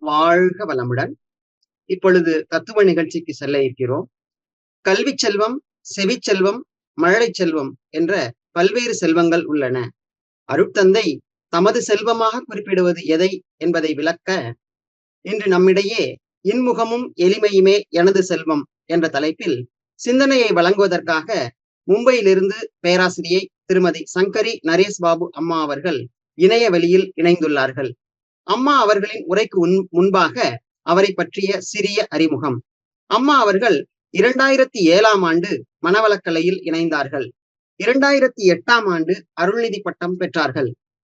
வாழ்க வளமுடன். இப்பொழுது தத்துவ நிகழ்ச்சிக்கு செல்ல இருக்கிறோம். கல்வி செல்வம், செவிச்செல்வம், மழலை செல்வம் என்ற பல்வேறு செல்வங்கள் உள்ளன. அருட்தந்தை தமது செல்வமாக குறிப்பிடுவது எதை என்பதை விளக்க இன்று நம்மிடையே இன்முகமும் எளிமையுமே எனது செல்வம் என்ற தலைப்பில் சிந்தனையை வழங்குவதற்காக மும்பையிலிருந்து பேராசிரியை திருமதி சங்கரி நரேஷ் பாபு அம்மா அவர்கள் இணைய வழியில் இணைந்துள்ளார்கள். அம்மா அவர்களின் உரைக்கு முன்பாக அவரை பற்றிய சிறிய அறிமுகம். அம்மா அவர்கள் 2007ஆம் ஆண்டு மனவளக்கலையில் இணைந்தார்கள். 2008ஆம் ஆண்டு அருள்நிதி பட்டம் பெற்றார்கள்.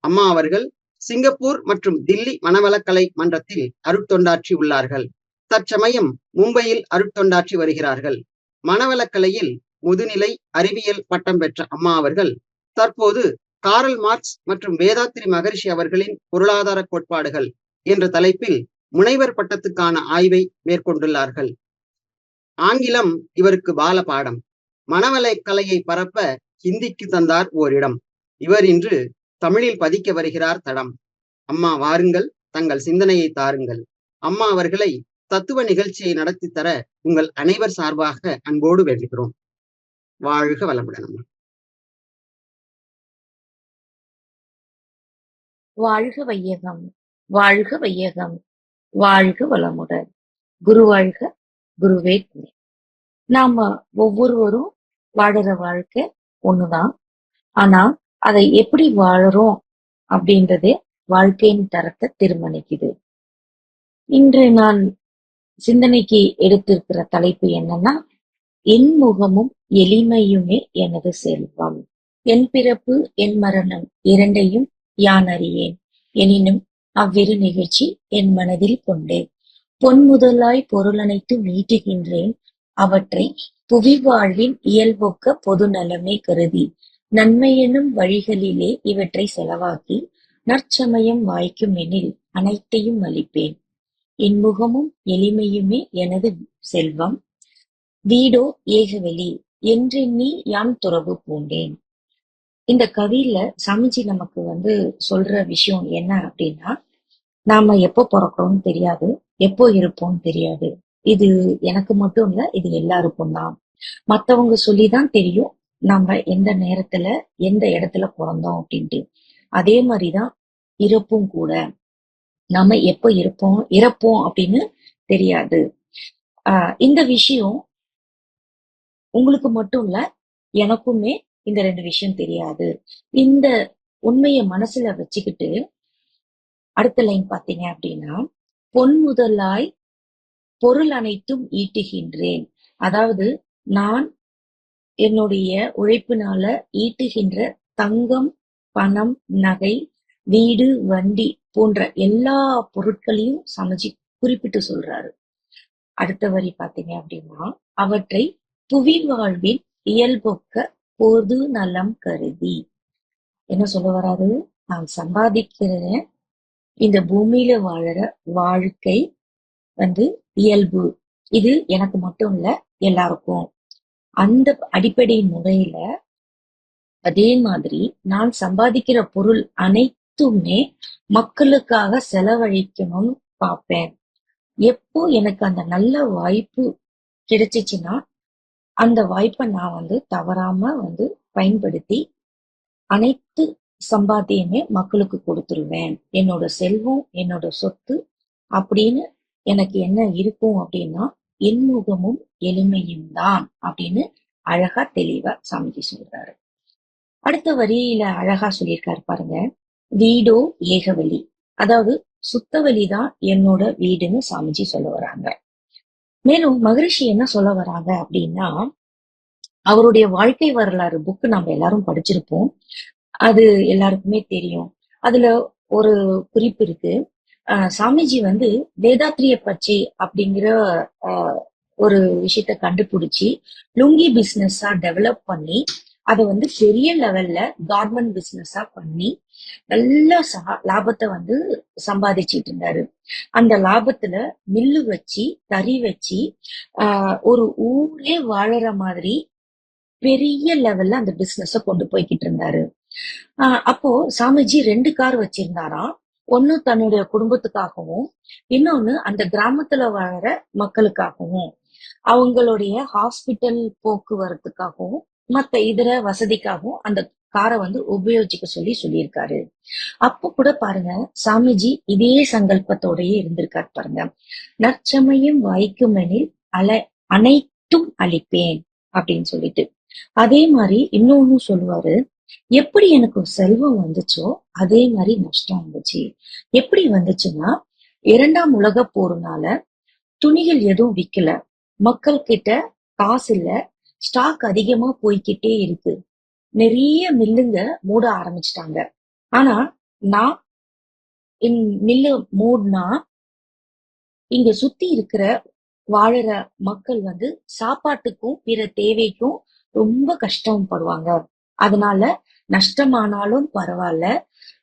அம்மா அவர்கள் சிங்கப்பூர் மற்றும் தில்லி மனவளக்கலை மன்றத்தில் அருட்தொண்டாற்றி உள்ளார்கள். தற்சமயம் மும்பையில் அருட்தொண்டாற்றி வருகிறார்கள். மனவளக்கலையில் முதுநிலை அறிவியல் பட்டம் பெற்ற அம்மா அவர்கள் தற்போது காரல் மார்க்ஸ் மற்றும் வேதாத்ரி மகரிஷி அவர்களின் பொருளாதார கோட்பாடுகள் என்ற தலைப்பில் முனைவர் பட்டத்துக்கான ஆய்வை மேற்கொண்டுள்ளார்கள். ஆங்கிலம் இவருக்கு பால பாடம். மனவளக்கலையை பரப்ப ஹிந்திக்கு தந்தார் ஓரிடம். இவர் இன்று தமிழில் பதிக்க வருகிறார் தடம். அம்மா வாருங்கள், தங்கள் சிந்தனையை தாருங்கள். அம்மா அவர்களை தத்துவ நிகழ்ச்சியை நடத்தி தர உங்கள் அனைவர் சார்பாக அன்போடு வேண்டுகிறோம். வாழ்க வளமுடன் அம்மா. வாழ்க வையகம், வாழ்க வையகம், வாழ்க வளமுடன். குரு வாழ்க, குருவே துணை. நாம ஒவ்வொருவரும் வாழற வாழ்க்கை ஒண்ணுதான். ஆனா அதை எப்படி வாழறோம் அப்படின்றதே வாழ்க்கையின் தரத்தை தீர்மானிக்குது. இன்று நான் சிந்தனைக்கு எடுத்திருக்கிற தலைப்பு என்னன்னா, என் முகமும் எளிமையுமே எனது செல்வம். என் பிறப்பு என் மரணம் இரண்டையும் யான் அறியேன். எனினும் அவ்விரு நிகழ்ச்சி என் மனதில் கொண்டேன். பொன் முதலாய் பொருளனைத்து மீட்டுகின்றேன். அவற்றை புவி வாழ்வின் இயல்பொக்க பொது நலமே கருதி நன்மை எனும் வழிகளிலே இவற்றை செலவாக்கி நற்சமயம் வாய்க்கும் எனில் அனைத்தையும் அளிப்பேன். இன்முகமும் எளிமையுமே எனது செல்வம். வீடோ ஏகவெளி என்றெண்ணி யான் துறவு பூண்டேன். இந்த கவியில சாமிஜி நமக்கு சொல்ற விஷயம் என்ன அப்படின்னா, நாம எப்போ பிறக்கிறோம்னு தெரியாது, எப்போ இருப்போம்னு தெரியாது. இது எனக்கு மட்டும் இல்ல, இது எல்லாருக்கும் தான். மத்தவங்க சொல்லிதான் தெரியும் நம்ம எந்த நேரத்துல எந்த இடத்துல பிறந்தோம் அப்படின்ட்டு. அதே மாதிரிதான் இறப்பும் கூட. நாம எப்ப இறப்போம் அப்படின்னு தெரியாது. இந்த விஷயம் உங்களுக்கு மட்டும் இல்ல, எனக்குமே இந்த 2 விஷயம் தெரியாது. இந்த உண்மைய மனசுல வச்சுக்கிட்டு அடுத்த லைன் பாத்தீங்க அப்படின்னா, பொன் முதலாய் பொருள் அனைத்தும் ஈட்டுகின்றேன். அதாவது நான் என்னுடைய உழைப்பினால ஈட்டுகின்ற தங்கம், பணம், நகை, வீடு, வண்டி போன்ற எல்லா பொருட்களையும் சமைச்சு குறிப்பிட்டு சொல்றாரு. அடுத்த வரி பாத்தீங்க அப்படின்னா, அவற்றை புவி வாழ்வின் இயல்பொக்க பொது நலம் கருதி. என்ன சொல்ல வராது? நான் சம்பாதிக்கிற இந்த பூமியில வாழற வாழ்க்கை இயல்பு. இது எனக்கு மட்டும் இல்ல, எல்லாருக்கும். அந்த அடிப்படை முறையில அதே மாதிரி நான் சம்பாதிக்கிற பொருள் அனைத்துமே மக்களுக்காக செலவழிக்கணும்னு பார்ப்பேன். எப்போ எனக்கு அந்த நல்ல வாய்ப்பு கிடைச்சிச்சுன்னா அந்த வாய்ப்பை நான் தவறாம பயன்படுத்தி அனைத்து சம்பாத்தியமே மக்களுக்கு கொடுத்துருவேன். என்னோட செல்வம், என்னோட சொத்து அப்படின்னு எனக்கு என்ன இருக்கும் அப்படின்னா, இன்முகமும் எளிமையும் தான் அப்படின்னு அழகா தெளிவா சாமிஜி சொல்றாரு. அடுத்த வரியில அழகா சொல்லியிருக்காரு பாருங்க, வீடோ ஏகவெளி. அதாவது சுத்தவெளிதான் என்னோட வீடுன்னு சாமிஜி சொல்ல வராங்க. மேலும் மகரிஷி என்ன சொல்ல வராங்க அப்படின்னா, அவருடைய வாழ்க்கை வரலாறு புக்கு நம்ம எல்லாரும் படிச்சிருப்போம். அது எல்லாருக்குமே தெரியும். அதுல ஒரு குறிப்பு இருக்கு. சாமிஜி வேதாத்ரிய பச்சை அப்படிங்கிற ஒரு விஷயத்த கண்டுபிடிச்சி லுங்கி பிசினஸா டெவலப் பண்ணி அதை பெரிய லெவல்ல கார்மெண்ட் பிசினஸா பண்ணி நல்ல லாபத்தை சம்பாதிச்சிட்டு இருந்தாரு. அந்த லாபத்துல மில்லு வச்சு தறி வச்சு ஒரு ஊரே வாழற மாதிரி பெரிய லெவல்ல அந்த பிசினஸ கொண்டு போய்கிட்டு இருந்தாரு. அப்போ சாமிஜி 2 கார் வச்சிருந்தாராம். ஒண்ணு தன்னுடைய குடும்பத்துக்காகவும், இன்னொன்னு அந்த கிராமத்துல வாழற மக்களுக்காகவும், அவங்களுடைய ஹாஸ்பிட்டல் போக்குவரத்துக்காகவும், மத்த இதர வசதிக்காகவும் அந்த காரை வந்து உபயோகிக்க சொல்லியிருக்காரு. அப்ப கூட பாருங்க, சாமிஜி இதே சங்கல்பத்தோடயே இருந்திருக்காரு பாருங்க. நற்சமயம் வாய்க்குமெனில் அனைத்தும் அளிப்பேன் அப்படின்னு சொல்லிட்டு. அதே மாதிரி இன்னொன்னு சொல்லுவாரு, எப்படி எனக்கு செல்வம் வந்துச்சோ அதே மாதிரி நஷ்டம் வந்துச்சு. எப்படி வந்துச்சுன்னா, 2ஆம் உலகப் போருனால துணிகள் எதுவும் விக்கல, மக்கள் கிட்ட காசு இல்ல, ஸ்டாக் அதிகமா போய்க்கிட்டே இருக்கு, நிறைய மில்லுங்க மூட ஆரம்பிச்சிட்டாங்க. ஆனா நான் மில்லு மூட்னா இங்க சுத்தி இருக்கிற வாழுற மக்கள் வந்து சாப்பாட்டுக்கும் பிற தேவைக்கும் ரொம்ப கஷ்டப்படுவாங்க. அதனால நஷ்டமானாலும் பரவாயில்ல,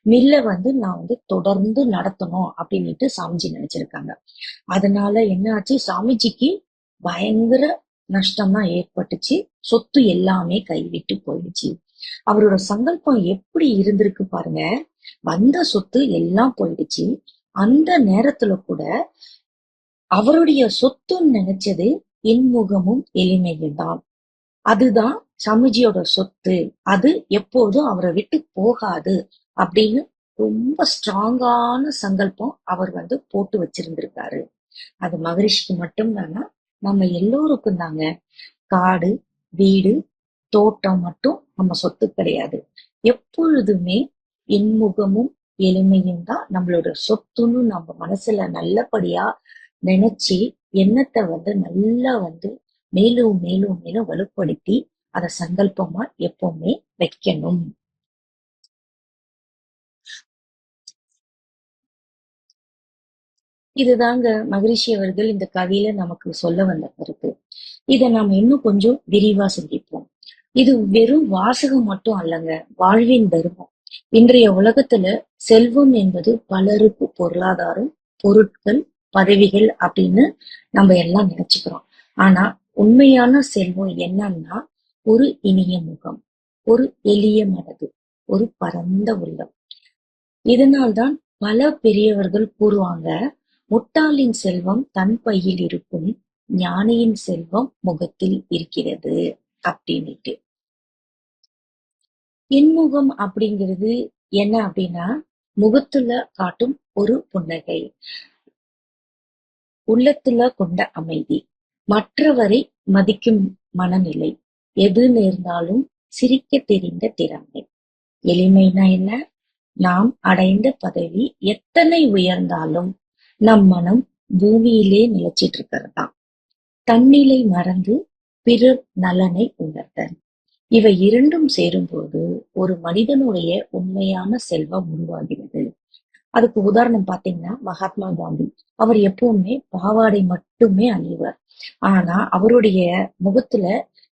மில்ல வந்து நான் வந்து தொடர்ந்து நடத்தணும் அப்படின்னுட்டு சாமிஜி நினைச்சிருக்காங்க. அதனால என்ன ஆச்சு, சாமிஜிக்கு பயங்கர நஷ்டம் தான் ஏற்பட்டுச்சு. சொத்து எல்லாமே கைவிட்டு போயிடுச்சு. அவரோட சங்கல்பம் எப்படி இருந்திருக்கு பாருங்க. வந்த சொத்து எல்லாம் போயிடுச்சு. அந்த நேரத்துல கூட அவருடைய சொத்துன்னு நினைச்சது இன்முகமும் எளிமையும் தான். அதுதான் சாமிஜியோட சொத்து, அது எப்போதும் அவரை விட்டு போகாது அப்படின்னு ரொம்ப ஸ்ட்ராங்கான சங்கல்பம் அவர் வந்து போட்டு வச்சிருந்திருக்காரு. அது மகரிஷிக்கு மட்டும் தானா, நம்ம எல்லோருக்கும் தாங்க. காடு, வீடு, தோட்டம் மட்டும் நம்ம சொத்து கிடையாது. எப்பொழுதுமே இன்முகமும் எளிமையும் தான் நம்மளோட சொத்துன்னு நம்ம மனசுல நல்லபடியா நினைச்சு, எண்ணத்தை வந்து நல்லா வந்து மேலும் மேலும் மேலும் வலுப்படுத்தி அத சங்கல்பமா எப்பவுமே வைக்கணும். இதுதாங்க மகரிஷி அவர்கள் இந்த கவியில நமக்கு சொல்ல வந்த கருத்து. இத நாம இன்னும் கொஞ்சம் விரிவா சிந்திப்போம். இது வெறும் வாசகம் மட்டும் அல்லங்க, வாழ்வின் தர்மம். இன்றைய உலகத்துல செல்வம் என்பது பலருக்கு பொருளாதாரம், பொருட்கள், பதவிகள் அப்படின்னு நம்ம எல்லாம் நினைச்சுக்கிறோம். ஆனா உண்மையான செல்வம் என்னன்னா, ஒரு இனிய முகம், ஒரு எளிய மனது, ஒரு பரந்த உள்ளம். இதனால்தான் பல பெரியவர்கள் கூறுவாங்க, முட்டாளின் செல்வம் தன் பையில் இருக்கும், ஞானியின் செல்வம் முகத்தில் இருக்கிறது அப்படின்னுட்டு. இன்முகம் அப்படிங்கிறது என்ன அப்படின்னா, முகத்துல காட்டும் ஒரு புன்னகை, உள்ளத்துல கொண்ட அமைதி, மற்றவரை மதிக்கும் மனநிலை, எது நேர்ந்தாலும் சிரிக்க தெரிந்த திறமை. எளிமைனா என்ன? நாம் அடைந்த பதவி எத்தனை உயர்ந்தாலும் நம் மனம் பூமியிலே நிலைச்சிட்டு இருக்கிறது தான். தன்னிலை மறந்து பிறர் நலனை உணர்தல். இவை இரண்டும் சேரும்போது ஒரு மனிதனுடைய உண்மையான செல்வம் உருவாகிறது. அதுக்கு உதாரணம் பாத்தீங்கன்னா, மகாத்மா காந்தி. அவர் எப்பவுமே பாவாடை மட்டுமே அணிவார். ஆனா அவருடைய முகத்துல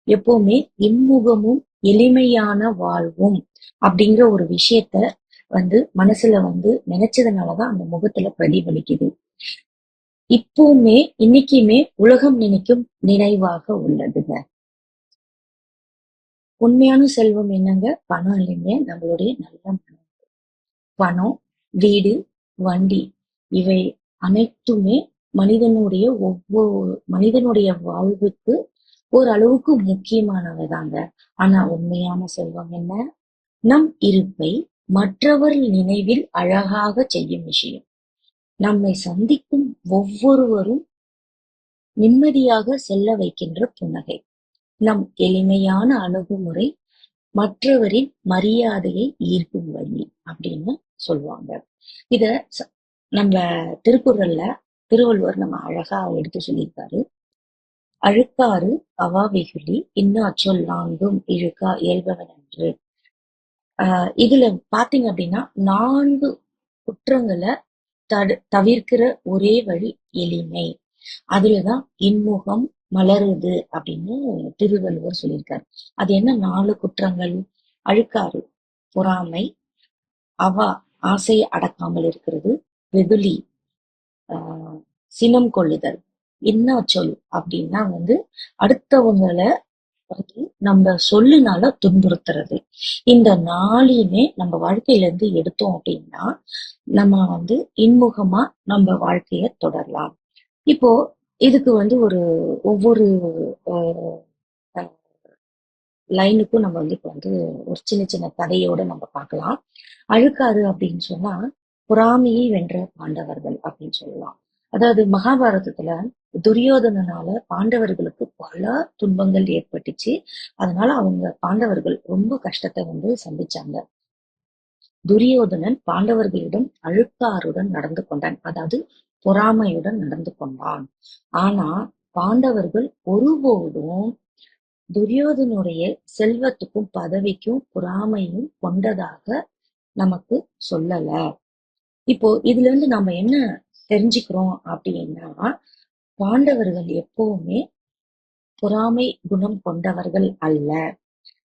எப்பவுமே இன்முகமும் எளிமையான வாழ்வும் அப்படிங்கிற ஒரு விஷயத்த வந்து மனசுல வந்து நினைச்சதுனாலதான் அந்த முகத்துல பிரதிபலிக்குது. இப்பவுமே இன்னைக்குமே உலகம் நினைக்கும் நினைவாக உள்ளதுங்க. உண்மையான செல்வம் என்னங்க? பணம் இல்லைங்க, நம்மளுடைய நல்ல மனம். பணம், வீடு, வண்டி, இவை அனைத்துமே மனிதனுடைய வாழ்வுக்கு ஓரளவுக்கு முக்கியமானவைதாங்க. ஆனா உண்மையான செல்வம் என்ன? நம் இருப்பை மற்றவர் நினைவில் அழகாக செய்யும் விஷயம். நம்மை சந்திக்கும் ஒவ்வொருவரும் நிம்மதியாக செல்ல வைக்கின்ற புன்னகை. நம் எளிமையான அணுகுமுறை மற்றவரின் மரியாதையை ஈர்க்கும் வழி அப்படின்னு சொல்லுவாங்க. இத நம்ம திருக்குறள்ல திருவள்ளுவர் நம்ம அழகா எடுத்து சொல்லியிருக்காரு. அழுக்காறு அவா வெகுளி இன்னும் அச்சொல் நான்கும் இழுக்கா இயல்பவன் என்று. இதுல பாத்தீங்க அப்படின்னா 4 குற்றங்களை தவிர்க்கிற ஒரே வழி எளிமை. அதுலதான் இன்முகம் மலருது அப்படின்னு திருவள்ளுவர் சொல்லியிருக்காரு. அது என்ன 4 குற்றங்கள்? அழுக்காறு பொறாமை, அவா ஆசை அடக்காமல் இருக்கிறது, வெகுளி சினம் கொள்ளுதல், இன்னாச்சொல் அப்படின்னா வந்து அடுத்தவங்களை வந்து நம்ம சொல்லுனால துன்புறுத்துறது. இந்த நாளையுமே நம்ம வாழ்க்கையில இருந்து எடுத்தோம் அப்படின்னா, நம்ம வந்து இன்முகமா நம்ம வாழ்க்கைய தொடரலாம். இப்போ இதுக்கு வந்து ஒவ்வொரு அஹ், அஹ், லைனுக்கும் நம்ம வந்து இப்ப வந்து ஒரு சின்ன சின்ன கதையோட நம்ம பார்க்கலாம். அழுக்காறு அப்படின்னு சொன்னா பொறாமையை வென்ற பாண்டவர்கள் அப்படின்னு சொல்லலாம். அதாவது மகாபாரதத்துல துரியோதனனால பாண்டவர்களுக்கு பல துன்பங்கள் ஏற்பட்டுச்சு. அதனால அவங்க பாண்டவர்கள் ரொம்ப கஷ்டத்தை வந்து சந்திச்சாங்க. துரியோதனன் பாண்டவர்களிடம் அழுக்காறுடன் நடந்து கொண்டான். அதாவது பொறாமையுடன் நடந்து கொண்டான். ஆனா பாண்டவர்கள் ஒருபோதும் துரியோதனுடைய செல்வத்துக்கும் பதவிக்கும் பொறாமையும் கொண்டதாக நமக்கு சொல்லல. இப்போ இதுல இருந்து நம்ம என்ன தெரிஞ்சுக்கிறோம் அப்படின்னா, பாண்டவர்கள் எப்பவுமே பொறாமை குணம் கொண்டவர்கள் அல்ல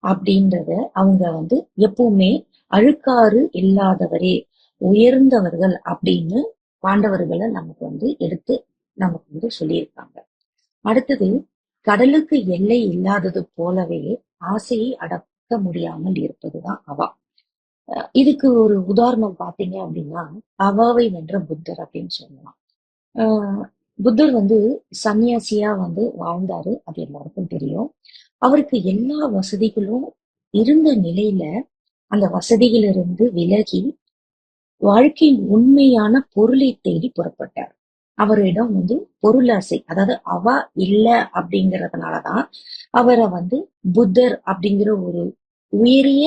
அப்படின்றத அவங்க வந்து எப்பவுமே அழுக்காறு இல்லாதவரே, உயர்ந்தவர்கள் அப்படின்னு பாண்டவர்களை நமக்கு வந்து எடுத்து நமக்கு வந்து சொல்லியிருக்காங்க. அடுத்தது, கடலுக்கு எல்லை இல்லாதது போலவே ஆசையை அடக்க முடியாமல் இருப்பதுதான் அவா. இதுக்கு ஒரு உதாரணம் பாத்தீங்க அப்படின்னா, அவாவை வென்ற புத்தர் அப்படின்னு சொல்லலாம். ஆஹ் புத்தர் வந்து சன்னியாசியா வந்து வாழ்ந்தாரு. அது எல்லாருக்கும் தெரியும். அவருக்கு எல்லா வசதிகளும் இருந்த நிலையில அந்த வசதிகளிலிருந்து விலகி வாழ்க்கையின் உண்மையான பொருளை தேடி புறப்பட்டார். அவரிடம் வந்து பொருளாசை, அதாவது அவா இல்ல அப்படிங்கறதுனாலதான் அவரை வந்து புத்தர் அப்படிங்கிற ஒரு உயரிய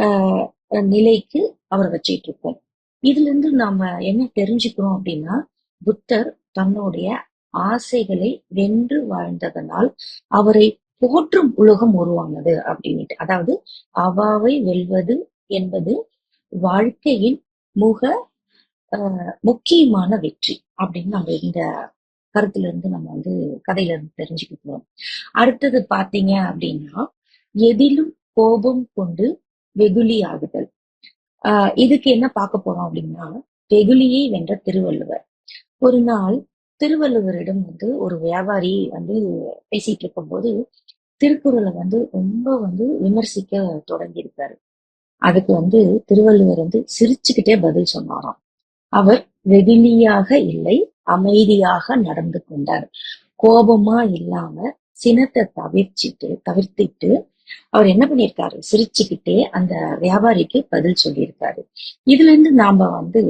ஆஹ் நிலைக்கு அவரை வச்சிட்டு இருக்கோம். இதுல இருந்து நாம என்ன தெரிஞ்சுக்கிறோம் அப்படின்னா, புத்தர் தன்னுடைய ஆசைகளை வென்று வாழ்ந்ததனால் அவரை போற்றும் உலகம் உருவானது அப்படின்னுட்டு. அதாவது அவாவை வெல்வது என்பது வாழ்க்கையின் முக முக்கியமான வெற்றி அப்படின்னு நம்ம இந்த கருத்துல இருந்து நம்ம வந்து கதையில இருந்து தெரிஞ்சுக்கிட்டோம். அடுத்தது பாத்தீங்க அப்படின்னா, எதிலும் கோபம் கொண்டு வெகுளி ஆகுதல். இதுக்கு என்ன பார்க்க போறோம் அப்படின்னா, வெகுளியை வென்ற திருவள்ளுவர். ஒரு நாள் திருவள்ளுவரிடம் வந்து ஒரு வியாபாரி வந்து பேசிட்டு இருக்கும்போது திருக்குறளை வந்து ரொம்ப வந்து விமர்சிக்க தொடங்கியிருக்காரு. அதுக்கு வந்து திருவள்ளுவர் வந்து சிரிச்சுக்கிட்டே பதில் சொன்னாராம். அவர் வெகுளியாக இல்லை, அமைதியாக நடந்து கொண்டார். கோபமா இல்லாம சினத்தை தவிர்த்திட்டு அவர் என்ன பண்ணியிருக்காரு, சிரிச்சுக்கிட்டே அந்த வியாபாரிக்கு பதில் சொல்லியிருக்காரு. இதுல இருந்து நாம வந்து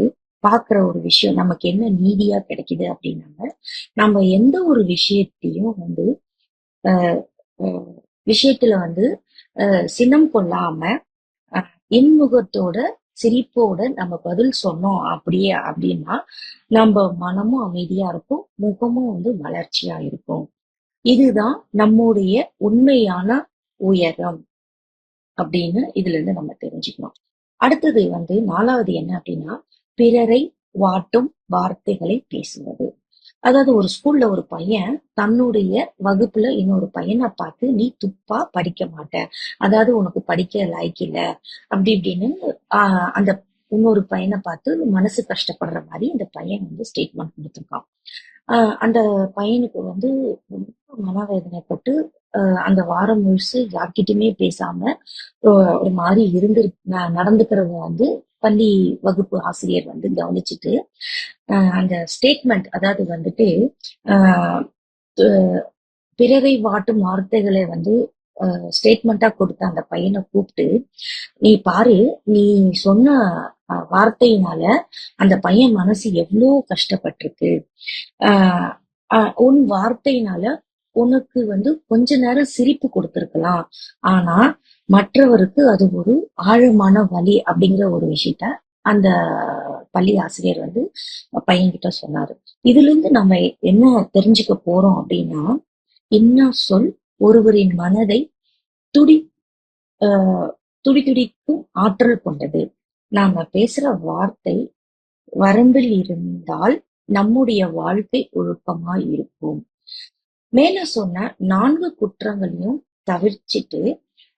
பாக்குற ஒரு விஷயம் நமக்கு என்ன நீதியா கிடைக்குது அப்படின்னாங்க, நம்ம எந்த ஒரு விஷயத்தையும் வந்து அஹ் அஹ் விஷயத்துல வந்து சினம் கொள்ளாம இன்முகத்தோட சிரிப்போட நம்ம பதில் சொன்னோம் அப்படியே அப்படின்னா நம்ம மனமும் அமைதியா இருக்கும், முகமும் வந்து வளர்ச்சியா இருக்கும். இதுதான் நம்முடைய உண்மையான உயரம் அப்படின்னு இதுல இருந்து நம்ம தெரிஞ்சுக்கணும். அடுத்தது வந்து 4வது என்ன அப்படின்னா, பிறரை வாட்டும் வார்த்தைகளை பேசுவது. அதாவது ஒரு ஸ்கூல்ல ஒரு பையன் தன்னுடைய வகுப்புல இன்னொரு பையனை பார்த்து நீ துப்பா படிக்க மாட்ட, அதாவது உனக்கு படிக்க லாய்க்கு இல்ல அப்படி இப்படின்னு அந்த இன்னொரு பையனை பார்த்து மனசு கஷ்டப்படுற மாதிரி இந்த பையன் வந்து ஸ்டேட்மெண்ட் கொடுத்துருக்கான். அந்த பையனுக்கு வந்து ரொம்ப மனவேதனைப்பட்டு அந்த வாரம் முழுசு யார்கிட்டயுமே பேசாம ஒரு மாதிரி நடந்துக்கிறத வந்து பள்ளி வகுப்பு ஆசிரியர் வந்து கவனிச்சுட்டு அந்த ஸ்டேட்மெண்ட், அதாவது வந்துட்டு ஆஹ் பிறரை வாட்டும் வார்த்தைகளை வந்து ஸ்டேட்மெண்டா கொடுத்த அந்த பையனை கூப்பிட்டு, நீ பாரு, நீ சொன்ன வார்த்தையினால அந்த பையன் மனசு எவ்வளோ கஷ்டப்பட்டிருக்கு. ஆஹ் உன் வார்த்தையினால உனக்கு வந்து கொஞ்ச நேரம் சிரிப்பு கொடுத்திருக்கலாம், ஆனா மற்றவருக்கு அது ஒரு ஆழமான வலி அப்படிங்கிற ஒரு விஷயத்த அந்த பள்ளி ஆசிரியர் வந்து பையன்கிட்ட சொன்னாரு. இதுல இருந்து நம்ம என்ன தெரிஞ்சுக்க போறோம் அப்படின்னா, இன்னா சொல் ஒருவரின் மனதை துடி துடிதுடிக்கும் ஆற்றல் கொண்டது. நாம பேசுற வார்த்தை வரம்பில் இருந்தால் நம்முடைய வாழ்க்கை ஒழுக்கமா இருக்கும். மேல சொன்ன 4 குற்றங்களையும் தவிர்ச்சிட்டு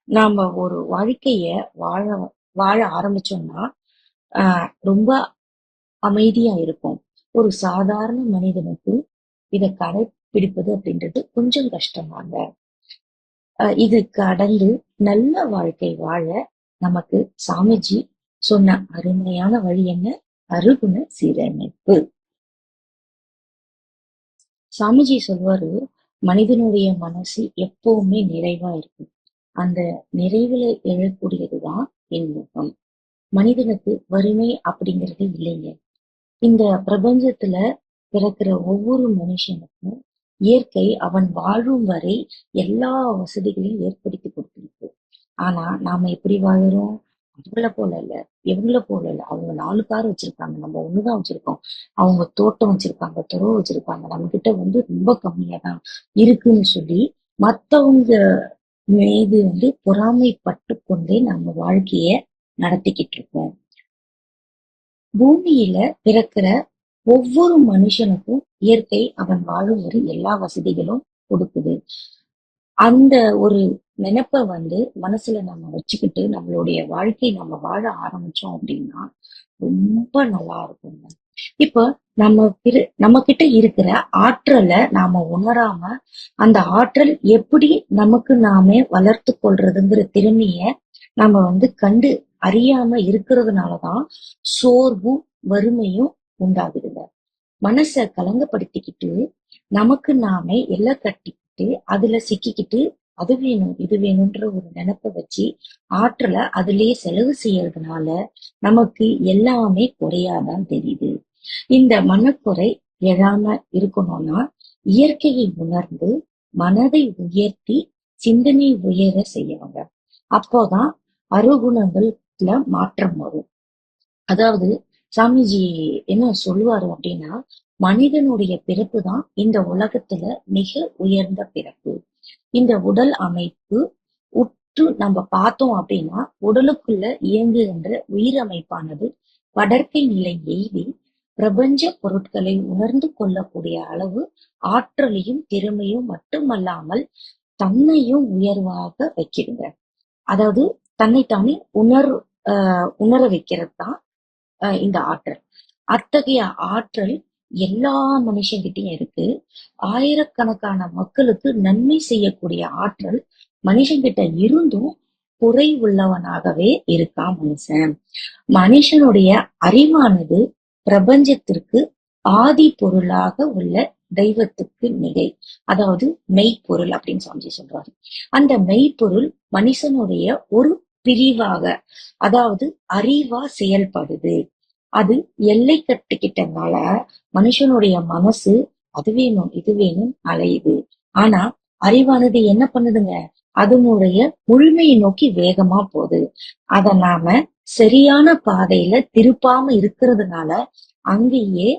நாம ஒரு வாழ்க்கைய வாழ வாழ ஆரம்பிச்சோம்னா ரொம்ப அமைதியா இருக்கும். ஒரு சாதாரண மனிதனுக்கு இதை கடைபிடிப்பது அப்படின்றது கொஞ்சம் கஷ்டமாங்க. இது கடந்து நல்ல வாழ்க்கை வாழ நமக்கு சாமிஜி சொன்ன அருமையான வழி என்ன? அருகுண சீரமைப்பு. சாமிஜி சொல்வாரு, மனிதனுடைய மனசு எப்பவுமே நிறைவா இருக்கும். அந்த நிறைவுல எழக்கூடியதுதான் இன்முகம். மனிதனுக்கு வறுமை அப்படிங்கிறது இல்லைங்க. இந்த பிரபஞ்சத்துல பிறக்கிற ஒவ்வொரு மனுஷனுக்கும் இயற்கை அவன் வாழும் வரை எல்லா வசதிகளையும் ஏற்படுத்தி கொடுத்திருக்கு. ஆனா நாம எப்படி வாழுறோம்? அவங்கள போல இல்ல, இவங்கள போல இல்ல. அவங்க 4 கார் வச்சிருக்காங்க, நம்ம ஒண்ணுதான் வச்சிருக்கோம். அவங்க தோட்டம் வச்சிருக்காங்க, துறவு வச்சிருக்காங்க, நம்ம கிட்ட ரொம்ப கம்மியா தான் இருக்குன்னு சொல்லி மத்தவங்க மீது பொறாமைப்பட்டு கொண்டே நம்ம வாழ்க்கைய நடத்திக்கிட்டு இருக்கோம். பூமியில பிறக்கிற ஒவ்வொரு மனுஷனுக்கும் இயற்கை அவன் வாழும் வரை எல்லா வசதிகளும் கொடுக்குது. அந்த ஒரு நினைப்ப மனசுல நம்ம வச்சுக்கிட்டு நம்மளுடைய வாழ்க்கை நம்ம வாழ ஆரம்பிச்சோம் அப்படின்னா ரொம்ப நல்லா இருக்குங்க. இப்ப நம்ம கிட்ட இருக்கிற ஆற்றலை நாம உணராம அந்த ஆற்றல் எப்படி நமக்கு நாமே வளர்த்து கொள்றதுங்கிற திறமைய நம்ம கண்டு அறியாம இருக்கிறதுனாலதான் சோர்வும் வறுமையும் உண்டாகுதுங்க. மனசை கலங்கப்படுத்திக்கிட்டு நமக்கு நாமே எல்லை கட்டிக்கிட்டு அதுல சிக்கிக்கிட்டு அது வேணும் இது வேணும்ன்ற ஒரு நினைப்ப வச்சு ஆற்றலை அதுலயே செலவு செய்யறதுனால நமக்கு எல்லாமே குறையாதான் தெரியுது. இந்த மனக்குறை எழாம இருக்கணும்னா இயற்கையை உணர்ந்து மனதை உயர்த்தி சிந்தனை உயர செய்யணுங்க. அப்போதான் அருகுணங்கள்ல மாற்றம் வரும். அதாவது சாமிஜி என்ன சொல்லுவாரு அப்படின்னா, மனிதனுடைய பிறப்பு தான் இந்த உலகத்துல மிக உயர்ந்த பிறப்பு. இந்த உடல் அமைப்பு உற்று நம்ம பார்த்தோம் அப்படின்னா உடலுக்குள்ள இயங்குகின்ற உயிரமைப்பானது படர்க்கை நிலை எய்தி பிரபஞ்ச பொருட்களை உணர்ந்து கொள்ளக்கூடிய அளவு ஆற்றலையும் திறமையும் மட்டுமல்லாமல் தன்னையும் உயர்வாக வைக்கிடுங்க. அதாவது தன்னைத்தானே உணர வைக்கிறது தான் இந்த ஆற்றல். அத்தகைய ஆற்றல் எல்லா மனுஷங்கிட்டையும் இருக்கு. ஆயிரக்கணக்கான மக்களுக்கு நன்மை செய்யக்கூடிய ஆற்றல் மனுஷங்கிட்ட இருந்தும் குறை உள்ளவனாகவே இருக்கான் மனுஷன். மனுஷனுடைய அறிவானது பிரபஞ்சத்திற்கு ஆதி பொருளாக உள்ள தெய்வத்துக்கு மிகை. அதாவது மெய்ப்பொருள் அப்படின்னு சாமிஜி சொல்றாரு. அந்த மெய்ப்பொருள் மனுஷனுடைய ஒரு பிரிவாக, அதாவது அறிவா செயல்படுது. அது எல்லை கட்டிக்கிட்டனால மனுஷனுடைய மனசு அது வேணும் இது வேணும் அலையுது. ஆனா அறிவானது என்ன பண்ணுதுங்க? அதனுடைய முழுமையை நோக்கி வேகமா போகுது. அத நாம சரியான பாதையில திருப்பாம இருக்கிறதுனால அங்கேயே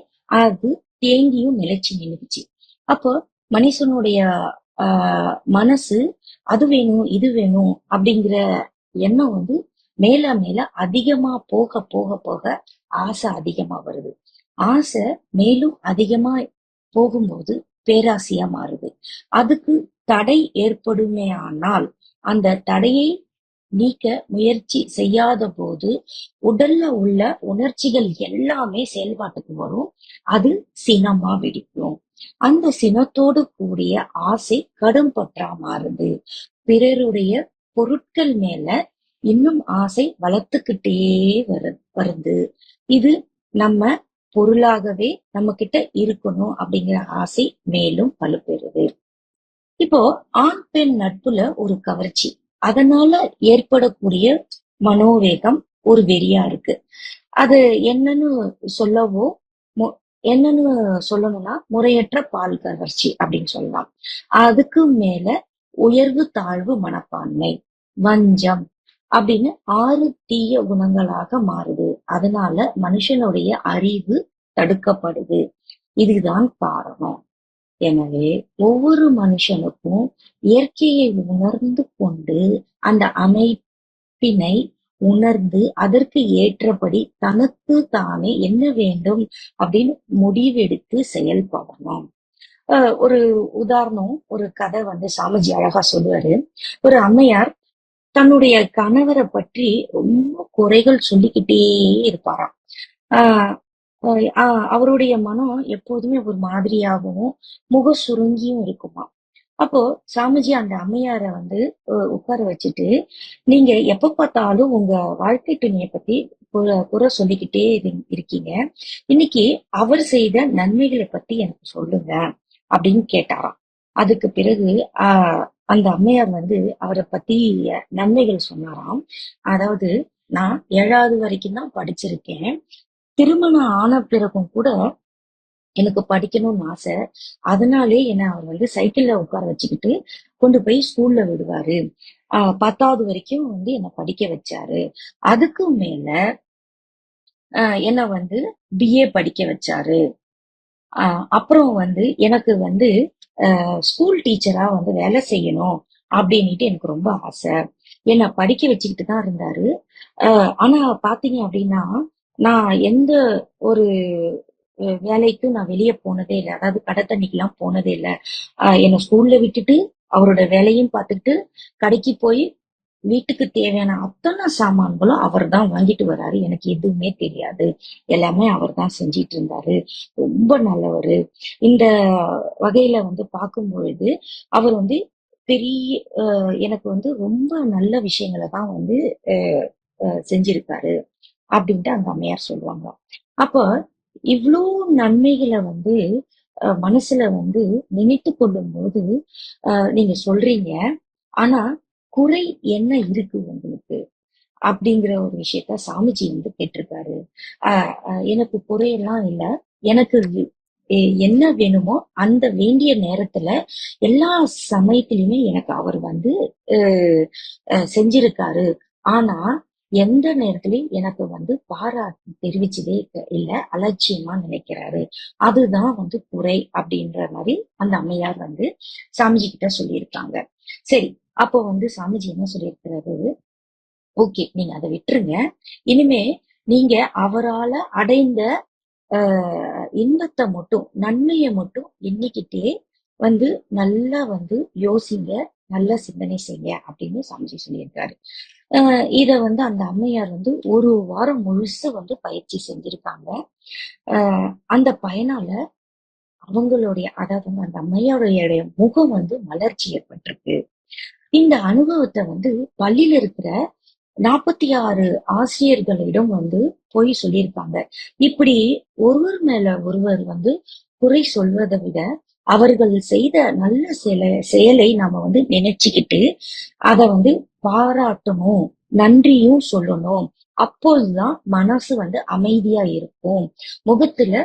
அது தேங்கியும் நிலைச்சு நின்றுச்சு. அப்போ மனுஷனுடைய மனசு அது வேணும் இது வேணும் அப்படிங்கிற எண்ணம் மேல மேல அதிகமா போக போக போக ஆசை அதிகமா வருது. ஆசை மேலும் அதிகமா போகும்போது பேராசையா மாறுது. அதுக்கு தடை ஏற்படுமே ஆனால் அந்த தடையை நீக்க முயற்சி செய்யாத போது உடல்ல உள்ள உணர்ச்சிகள் எல்லாமே செயல்பாட்டுக்கு வரும். அது சினமா வெடிக்கும். அந்த சினத்தோடு கூடிய ஆசை கடும் பற்றா மாறுது. பிறருடைய பொருட்கள் மேல இன்னும் ஆசை வளர்த்துக்கிட்டே வருது. இது நம்ம பொருளாகவே நம்ம கிட்ட இருக்கணும் அப்படிங்கிற ஆசை மேலும் வலுப்பெறுது. இப்போ ஆண் பெண் நட்புல ஒரு கவர்ச்சி, அதனால ஏற்படக்கூடிய மனோவேகம் ஒரு வெறியா இருக்கு. அது என்னன்னு சொல்லவோ என்னன்னு சொல்லணும்னா முறையற்ற பால் கவர்ச்சி அப்படின்னு சொல்லலாம். அதுக்கு மேல உயர்வு தாழ்வு மனப்பான்மை, வஞ்சம் அப்படின்னு 6 தீய குணங்களாக மாறுது. அதனால மனுஷனுடைய அறிவு தடுக்கப்படுது. இதுதான் காரணம். எனவே ஒவ்வொரு மனுஷனுக்கும் இயற்கையை உணர்ந்து கொண்டு அந்த அமைப்பினை உணர்ந்து அதற்கு ஏற்றபடி தனக்கு தானே என்ன வேண்டும் அப்படின்னு முடிவெடுத்து செயல்படணும். ஒரு உதாரணம், ஒரு கதை சாமிஜி அழகா சொல்லுவாரு. ஒரு அம்மையார் தன்னுடைய கணவரை பற்றி ரொம்ப குறைகள் சொல்லிக்கிட்டே இருப்பாராம். அவருடைய மனம் எப்போதுமே ஒரு மாதிரியாகவும் முக சுருங்கியும் இருக்குமா. அப்போ சாமிஜி அந்த அம்மையார வந்து உட்கார வச்சுட்டு, நீங்க எப்ப பார்த்தாலும் உங்க வாழ்க்கை துணைய பத்தி குறை சொல்லிக்கிட்டே இருக்கீங்க. இன்னைக்கு அவர் செய்த நன்மைகளை பத்தி எனக்கு சொல்லுங்க அப்படின்னு கேட்டாராம். அதுக்கு பிறகு அந்த அம்மையார் வந்து அவரை பத்தி நன்மைகள் சொன்னாராம். அதாவது, நான் 7வது வரைக்கும் தான் படிச்சிருக்கேன். திருமணம் ஆன பிறகும் கூட எனக்கு படிக்கணும்னு ஆசை. அதனாலே என்ன அவர் வந்து சைக்கிள்ல உட்கார வச்சுக்கிட்டு கொண்டு போய் ஸ்கூல்ல விடுவாரு. 10வது வரைக்கும் வந்து என்ன படிக்க வச்சாரு. அதுக்கு மேல என்ன வந்து பிஏ படிக்க வச்சாரு. அப்புறம் வந்து எனக்கு வந்து ஸ்கூல் டீச்சரா வந்து வேலை செய்யணும் அப்படின்னுட்டு எனக்கு ரொம்ப ஆசை. என்ன படிக்க வச்சுக்கிட்டு தான் இருந்தாரு. ஆனா பாத்தீங்க அப்படின்னா, நான் எந்த ஒரு வேலைக்கும் நான் வெளியே போனதே இல்லை. அதாவது கடை தண்ணிக்கெல்லாம் போனதே இல்லை. என்னை ஸ்கூல்ல விட்டுட்டு அவரோட வேலையும் பார்த்துக்கிட்டு கடைக்கு போய் வீட்டுக்கு தேவையான அத்தனை சாமான்களும் அவர் தான் வாங்கிட்டு வர்றாரு. எனக்கு எதுவுமே தெரியாது. எல்லாமே அவர் தான் செஞ்சிட்டு இருந்தாரு. ரொம்ப நல்லவரு. இந்த வகையில வந்து பார்க்கும் பொழுது அவர் வந்து பெரிய எனக்கு வந்து ரொம்ப நல்ல விஷயங்களை தான் வந்து செஞ்சிருக்காரு அப்படின்ட்டு அந்த அம்மையார் சொல்லுவாங்க. அப்ப இவ்ளோ நன்மைகளை வந்து மனசுல வந்து நினைத்து கொள்ளும் போது நீங்க சொல்றீங்க, ஆனா குறை என்ன இருக்கு உங்களுக்கு அப்படிங்கிற ஒரு விஷயத்த சாமிஜி வந்து கேட்டிருக்காரு. எனக்கு குறையெல்லாம் இல்லை. எனக்கு என்ன வேணுமோ அந்த வேண்டிய நேரத்துல எல்லா சமயத்திலுமே எனக்கு அவர் வந்து செஞ்சிருக்காரு. ஆனா எந்த நேரத்திலயும் எனக்கு வந்து பாராட்டு தெரிவிச்சதே இல்ல. அலட்சியமா நினைக்கிறாரு. அதுதான் வந்து குறை அப்படின்ற மாதிரி அந்த அம்மையார் வந்து சாமிஜி கிட்ட சொல்லியிருக்காங்க. சரி, அப்போ வந்து சாமிஜி என்ன சொல்லியிருக்கிறாரு, ஓகே நீங்க அதை விட்டுருங்க. இனிமே நீங்க அவரால அடைந்த இன்பத்தை மட்டும், நன்மையை மட்டும் எண்ணிக்கிட்டே வந்து நல்லா வந்து யோசிங்க, நல்லா சிந்தனை செய்ய அப்படின்னு சாமிஜி சொல்லியிருக்காரு. இத வந்து அந்த அம்மையார் வந்து 1 வாரம் முழுசு வந்து பயிற்சி செஞ்சிருக்காங்க. அந்த பயனால அவங்களுடைய, அதாவது வந்து அந்த அம்மையாருடைய முகம் வந்து மலர்ச்சி ஏற்பட்டிருக்கு. இந்த அனுபவத்தை வந்து பள்ளியில இருக்கிற 46 ஆசிரியர்களிடம் வந்து போய் சொல்லியிருக்காங்க. இப்படி ஒருவர் மேல ஒருவர் வந்து குறை சொல்வதை விட அவர்கள் செய்த நல்ல செயலை நாம வந்து நினைச்சுக்கிட்டு அதை வந்து பாராட்டணும், நன்றியும் சொல்லணும். அப்போதுதான் மனசு வந்து அமைதியா இருக்கும், முகத்துல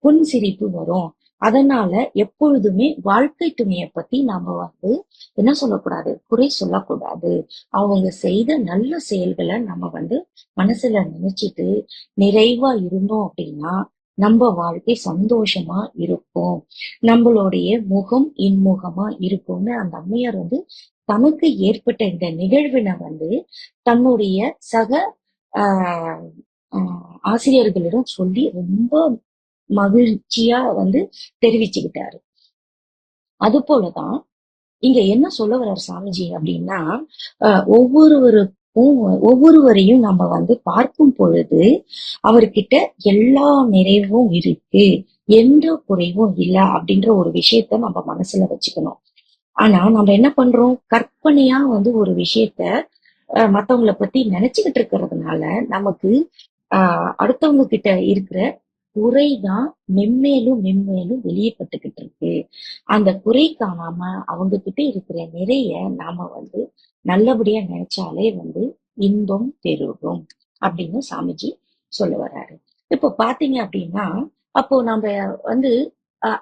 புன்சிரிப்பு வரும். அதனால எப்பொழுதுமே வாழ்க்கை துணையை பத்தி நாம வந்து என்ன சொல்லக்கூடாது, குறை சொல்லக்கூடாது. அவங்க செய்த நல்ல செயல்களை நம்ம வந்து மனசுல நினைச்சிட்டு நிறைவா இருந்தோம் அப்படின்னா நம்ம வாழ்க்கை சந்தோஷமா இருக்கும். நம்மளுடைய முகம் இன்முகமா இருக்கும்னு அந்த அம்மையார் வந்து தனக்கு ஏற்பட்ட இந்த நிகழ்வினை வந்து தன்னுடைய சக ஆஹ் ஆசிரியர்களிடம் சொல்லி ரொம்ப மகிழ்ச்சியா வந்து தெரிவிச்சுக்கிட்டாரு. அது போலதான் இங்க என்ன சொல்ல வர்றார் சாமிஜி அப்படின்னா, ஒவ்வொருவரையும் நம்ம வந்து பார்க்கும் பொழுது அவர்கிட்ட எல்லா நிறைவும் இருக்கு, எந்த குறைவும் இல்லை அப்படின்ற ஒரு விஷயத்த நம்ம மனசுல வச்சுக்கணும். ஆனா நம்ம என்ன பண்றோம், கற்பனையா வந்து ஒரு விஷயத்த மத்தவங்களை பத்தி நினைச்சுக்கிட்டு இருக்கிறதுனால நமக்கு அடுத்தவங்க கிட்ட இருக்கிற குறைதான் மென்மேலும் மென்மேலும் வெளியப்பட்டுக்கிட்டு இருக்கு. அந்த குறை காணாம அவங்க கிட்ட இருக்கிற நிறைய நாம வந்து நல்லபடியா நினைச்சாலே வந்து இன்பம் பெருகும் அப்படின்னு சாமிஜி சொல்ல வர்றாரு. இப்போ பாத்தீங்க அப்படின்னா, அப்போ நம்ம வந்து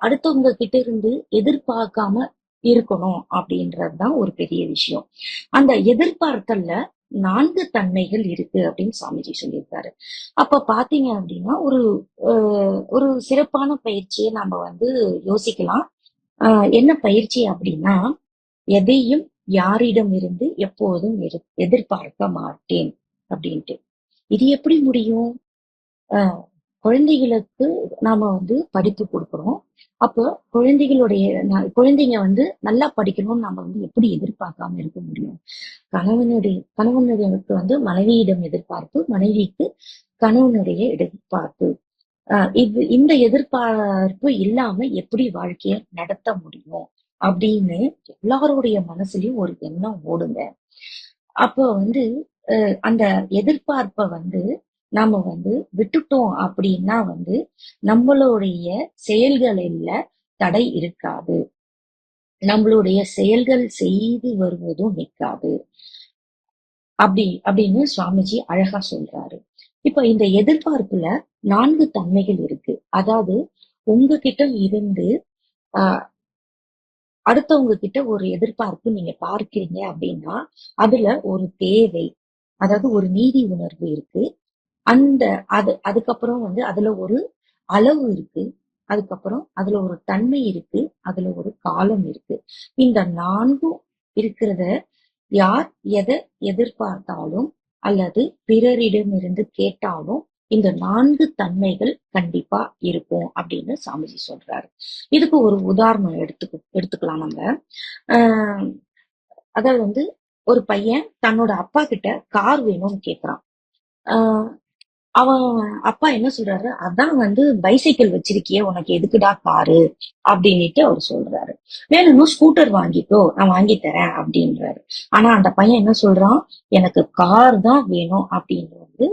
அடுத்தவங்க கிட்ட இருந்து எதிர்பார்க்காம இருக்கணும் அப்படின்றதுதான் ஒரு பெரிய விஷயம். அந்த எதிர்பார்த்தல்ல 4 தன்மைகள் இருக்கு அப்படின்னு சாமிஜி சொல்லியிருக்காரு. அப்ப பாத்தீங்க அப்படின்னா ஒரு சிறப்பான பயிற்சியை நம்ம வந்து யோசிக்கலாம். என்ன பயிற்சி அப்படின்னா, எதையும் யாரிடம் இருந்து எப்போதும் எதிர்பார்க்க மாட்டேன் அப்படின்ட்டு. இது எப்படி முடியும்? குழந்தைகளுக்கு நாம வந்து படிப்பு கொடுக்குறோம். அப்போ குழந்தைங்க வந்து நல்லா படிக்கணும்னு நம்ம வந்து எப்படி எதிர்பார்க்காம இருக்க முடியும்? கணவனுக்கு வந்து மனைவியிடம் எதிர்பார்ப்பு, மனைவிக்கு கணவனுடைய எதிர்பார்ப்பு. இந்த எதிர்பார்ப்பு இல்லாம எப்படி வாழ்க்கைய நடத்த முடியும் அப்படின்னு எல்லாருடைய மனசுலயும் ஒரு எண்ணம் ஓடுங்க. அப்போ வந்து அந்த எதிர்பார்ப்ப வந்து நாம வந்து விட்டுட்டோம் அப்படின்னா வந்து நம்மளுடைய செயல்களில தடை இருக்காது. நம்மளுடைய செயல்கள் செய்து வருவதும் நிற்காது. அப்படின்னு சுவாமிஜி அழகா சொல்றாரு. இப்ப இந்த எதிர்பார்ப்புல 4 தன்மைகள் இருக்கு. அதாவது உங்ககிட்ட இருந்து ஆஹ் அடுத்தவங்க கிட்ட ஒரு எதிர்பார்ப்பு நீங்க பார்க்கிறீங்க அப்படின்னா, அதுல ஒரு தேவை, அதாவது ஒரு நீதி உணர்வு இருக்கு. அந்த அதுக்கப்புறம் வந்து அதுல ஒரு அளவு இருக்கு. அதுக்கப்புறம் அதுல ஒரு தன்மை இருக்கு. அதுல ஒரு காலம் இருக்கு. இந்த 4ம் இருக்கிறத யார் எதை எதிர்பார்த்தாலும் அல்லது பிறரிடமிருந்து கேட்டாலும் இந்த 4 தன்மைகள் கண்டிப்பா இருக்கும் அப்படின்னு சாமிஜி சொல்றாரு. இதுக்கு ஒரு உதாரணம் எடுத்துக்கலாம் நம்ம. ஆஹ் அதாவது வந்து ஒரு பையன் தன்னோட அப்பா கிட்ட கார் வேணும்னு கேக்குறான். ஆஹ் அவன் அப்பா என்ன சொல்றாரு, அதான் வந்து பைசைக்கிள் வச்சிருக்கியே, உனக்கு எதுக்குடா காரு அப்படின்னுட்டு அவர் சொல்றாரு. வேணும்னா ஸ்கூட்டர் வாங்கிக்கோ, நான் வாங்கி தரேன் அப்படின்றாரு. ஆனா அந்த பையன் என்ன சொல்றான், எனக்கு கார் தான் வேணும் அப்படின்னு வந்து